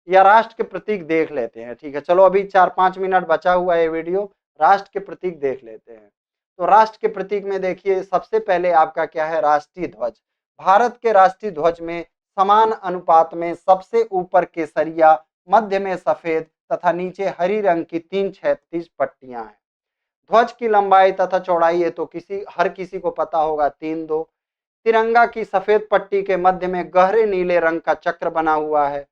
या राष्ट्र के प्रतीक देख लेते हैं, ठीक है। चलो अभी 4-5 मिनट बचा हुआ है वीडियो, राष्ट्र के प्रतीक देख लेते हैं। तो राष्ट्र के प्रतीक में देखिए सबसे पहले आपका क्या है, राष्ट्रीय ध्वज। भारत के राष्ट्रीय ध्वज में समान अनुपात में सबसे ऊपर केसरिया, मध्य में सफेद तथा नीचे हरी रंग की 3 क्षैतिज पट्टियां हैं। ध्वज की लंबाई तथा चौड़ाई है तो हर किसी को पता होगा 3-2। तिरंगा की सफेद पट्टी के मध्य में गहरे नीले रंग का चक्र बना हुआ है।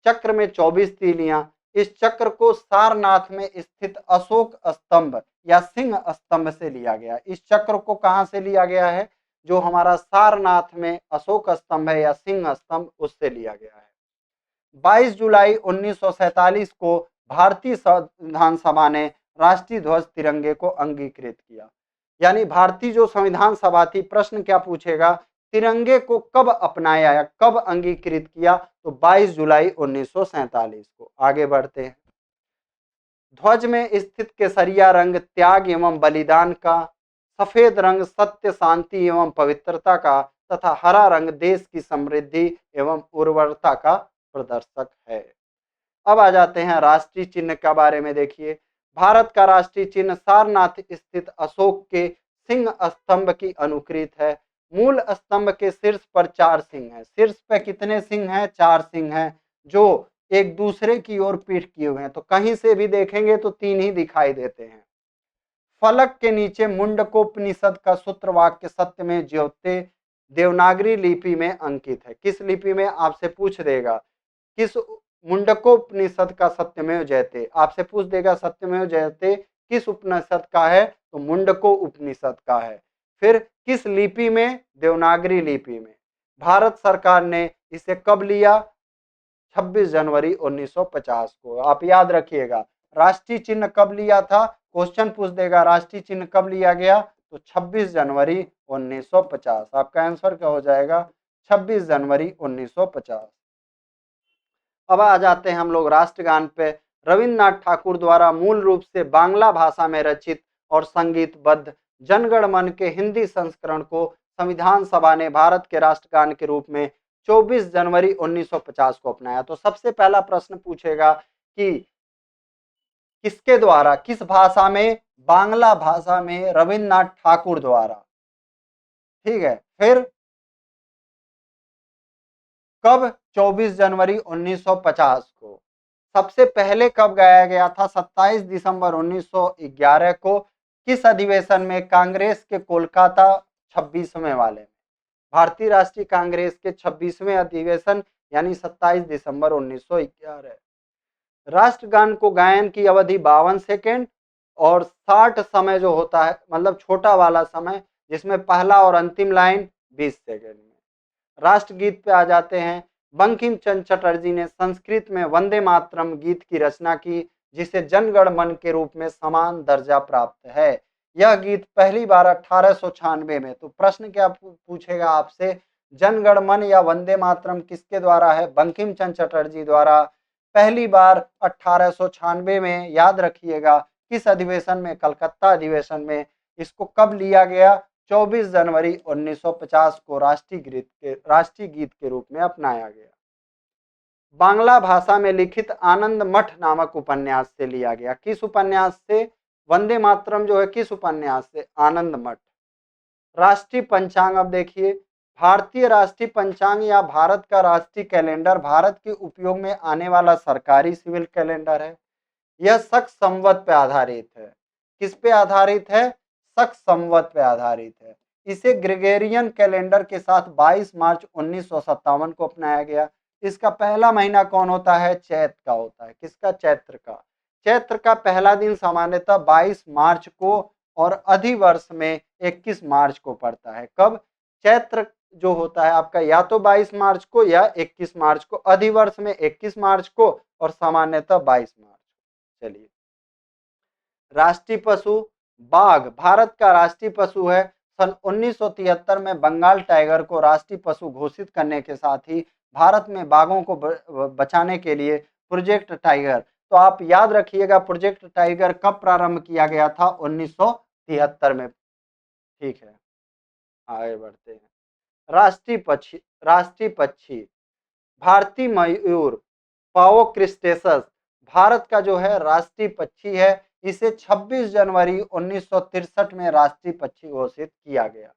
चक्र में 24 तीलियां। इस चक्र को सारनाथ में स्थित अशोक स्तंभ या सिंह स्तंभ से लिया गया। इस चक्र को कहां से लिया गया है, जो हमारा सारनाथ में अशोक स्तंभ है या सिंह स्तंभ, उससे लिया गया है। 22 जुलाई 1947 को भारतीय संविधान सभा ने राष्ट्रीय ध्वज तिरंगे को अंगीकृत किया। यानी भारतीय जो संविधान सभा थी, प्रश्न क्या पूछेगा, तिरंगे को कब अपनाया या कब अंगीकृत किया? तो 22 जुलाई 1947 को। आगे बढ़ते हैं। ध्वज में स्थित केसरिया रंग त्याग एवं बलिदान का, सफेद रंग सत्य, शांति एवं पवित्रता का तथा हरा रंग देश की समृद्धि एवं उर्वरता का प्रदर्शक है। अब आ जाते हैं राष्ट्रीय चिन्ह के बारे में। देखिए भारत का राष्ट्रीय चिन्ह सारनाथ स्थित अशोक के सिंह स्तंभ की अनुकृत है। मूल स्तंभ के शीर्ष पर 4 सिंह हैं। शीर्ष पे कितने सिंह हैं? 4 सिंह हैं, जो एक दूसरे की ओर पीठ किए हुए हैं। तो कहीं से भी देखेंगे तो 3 ही दिखाई देते हैं। फलक के नीचे मुंडकोपनिषद का सूत्र वाक्य सत्य में ज्योति देवनागरी लिपि में अंकित है। किस लिपि में? आपसे पूछ देगा किस मुंडकोपनिषद का सत्यमेव जयते, आपसे पूछ देगा सत्यमेव जयते किस उपनिषद का है? तो मुंडको उपनिषद का है। फिर किस लिपि में? देवनागरी लिपि में। भारत सरकार ने इसे कब लिया? 26 जनवरी 1950 को। आप याद रखिएगा, राष्ट्रीय चिन्ह कब लिया था? क्वेश्चन पूछ देगा राष्ट्रीय चिन्ह कब लिया गया? तो 26 जनवरी 1950। आपका आंसर क्या हो जाएगा? 26 जनवरी 1950। अब आ जाते हैं हम लोग राष्ट्रगान पे। रविन्द्रनाथ ठाकुर द्वारा मूल रूप से बांग्ला भाषा में रचित और संगीतबद्ध जनगण मन के हिंदी संस्करण को संविधान सभा ने भारत के राष्ट्रगान के रूप में 24 जनवरी 1950 को अपनाया। तो सबसे पहला प्रश्न पूछेगा कि किसके द्वारा, किस भाषा में? बांग्ला भाषा में रविन्द्रनाथ ठाकुर द्वारा, ठीक है। फिर कब? 24 जनवरी 1950 को। सबसे पहले कब गाया गया था? 27 दिसंबर 1911 को। किस अधिवेशन में? कांग्रेस के कोलकाता 26वें वाले में। भारतीय राष्ट्रीय कांग्रेस के 26वें अधिवेशन यानी 27 दिसंबर 1911। राष्ट्रगान को गायन की अवधि 52 सेकेंड और 60 समय जो होता है, मतलब छोटा वाला समय, जिसमें पहला और अंतिम लाइन 20 सेकेंड में। राष्ट्रगीत पे आ जाते हैं। बंकिम चंद्र चटर्जी ने संस्कृत में वंदे मातरम गीत की रचना की, जिसे जनगण मन के रूप में समान दर्जा प्राप्त है। यह गीत पहली बार 1896 में, तो प्रश्न क्या पूछेगा आपसे, जनगण मन या वंदे मातरम किसके द्वारा है? बंकिम चंद्र चटर्जी द्वारा पहली बार 1896 में। याद रखिएगा किस अधिवेशन में? कलकत्ता अधिवेशन में। इसको कब लिया गया? 24 जनवरी 1950 को राष्ट्रीय गीत के रूप में अपनाया गया। बांग्ला भाषा में लिखित आनंद मठ नामक उपन्यास से लिया गया। किस उपन्यास से? वंदे मातरम जो है किस उपन्यास से? आनंद मठ। राष्ट्रीय पंचांग, अब देखिए, भारतीय राष्ट्रीय पंचांग या भारत का राष्ट्रीय कैलेंडर भारत के उपयोग में आने वाला सरकारी सिविल कैलेंडर है। यह शक संवत पे आधारित है। किस पे आधारित है? शक संवत पे आधारित है। इसे ग्रेगोरियन कैलेंडर के साथ 22 मार्च 1957 को अपनाया गया। इसका पहला महीना कौन होता है? चैत्र का होता है। किसका? चैत्र का। चैत्र का पहला दिन सामान्यतः 22 मार्च को और अधिवर्ष में 21 मार्च को पड़ता है। कब? चैत्र जो होता है आपका या तो 22 मार्च को या 21 मार्च को, अधिवर्ष में 21 मार्च को और सामान्यतः 22 मार्च। चलिए, राष्ट्रीय पशु बाघ भारत का राष्ट्रीय पशु है। सन 1973 में बंगाल टाइगर को राष्ट्रीय पशु घोषित करने के साथ ही भारत में बाघों को बचाने के लिए प्रोजेक्ट टाइगर, तो आप याद रखिएगा प्रोजेक्ट टाइगर कब प्रारंभ किया गया था? 1973 में। ठीक है, आगे बढ़ते हैं। राष्ट्रीय पक्षी भारतीय मयूर पाओक्रिस्टेसस भारत का जो है राष्ट्रीय पक्षी है। इसे 26 जनवरी 1963 में राष्ट्रीय पक्षी घोषित किया गया।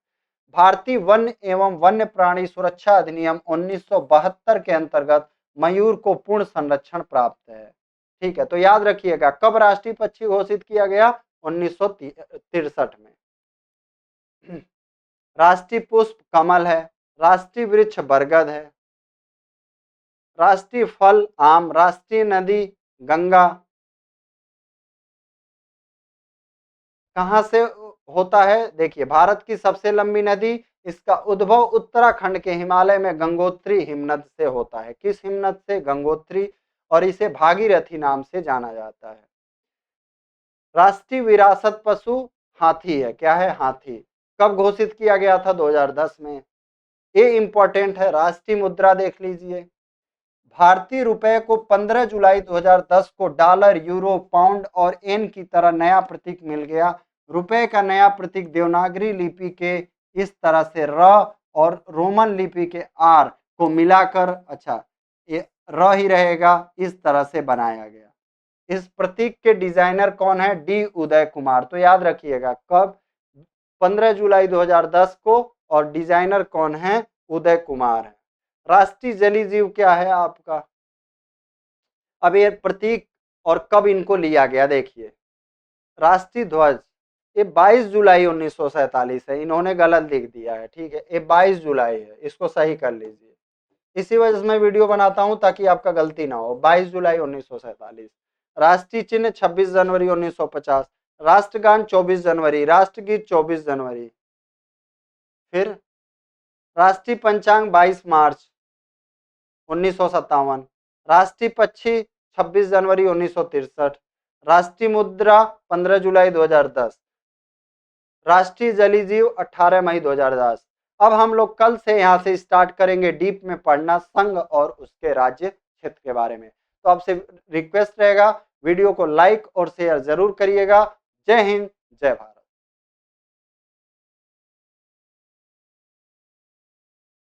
भारतीय वन्य एवं वन्य प्राणी सुरक्षा अधिनियम 1972 के अंतर्गत मयूर को पूर्ण संरक्षण प्राप्त है। ठीक है, तो याद रखिएगा कब राष्ट्रीय पक्षी घोषित किया गया? 1963 में। राष्ट्रीय पुष्प कमल है। राष्ट्रीय वृक्ष बरगद है। राष्ट्रीय फल आम। राष्ट्रीय नदी गंगा। कहां से होता है? देखिए, भारत की सबसे लंबी नदी, इसका उद्भव उत्तराखंड के हिमालय में गंगोत्री हिमनद से होता है। किस हिमनद से? गंगोत्री, और इसे भागीरथी नाम से जाना जाता है। राष्ट्रीय विरासत पशु हाथी है। क्या है? हाथी। कब घोषित किया गया था? 2010 में। ये इंपॉर्टेंट है। राष्ट्रीय मुद्रा देख लीजिए, भारतीय रुपए को 15 जुलाई 2010 को डॉलर, यूरो, पाउंड और एन की तरह नया प्रतीक मिल गया। रुपए का नया प्रतीक देवनागरी लिपि के इस तरह से र और रोमन लिपि के आर को मिलाकर, अच्छा ये र ही रहेगा, इस तरह से बनाया गया। इस प्रतीक के डिजाइनर कौन है? डी उदय कुमार। तो याद रखिएगा कब? 15 जुलाई 2010 को, और डिजाइनर कौन है? उदय कुमार है। राष्ट्रीय जलीय जीव क्या है आपका? अब ये प्रतीक और कब इनको लिया गया देखिए। राष्ट्रीय ध्वज ये 22 जुलाई 1947 है। इन्होंने गलत लिख दिया है। ठीक है, ये 22 जुलाई है, इसको सही कर लीजिए। इसी वजह से मैं वीडियो बनाता हूं ताकि आपका गलती ना हो। 22 जुलाई 1947। राष्ट्रीय चिन्ह 26 जनवरी 1950। राष्ट्रगान 24 जनवरी। राष्ट्रगीत 24 जनवरी। फिर राष्ट्रीय पंचांग 22 मार्च 1957। राष्ट्रीय पक्षी 26 जनवरी 1963। राष्ट्रीय मुद्रा 15 जुलाई 2010। राष्ट्रीय जलीय जीव 18 मई 2010। अब हम लोग कल से यहाँ से स्टार्ट करेंगे डीप में पढ़ना संघ और उसके राज्य क्षेत्र के बारे में। तो आपसे रिक्वेस्ट रहेगा वीडियो को लाइक और शेयर जरूर करिएगा। जय हिंद, जय भारत।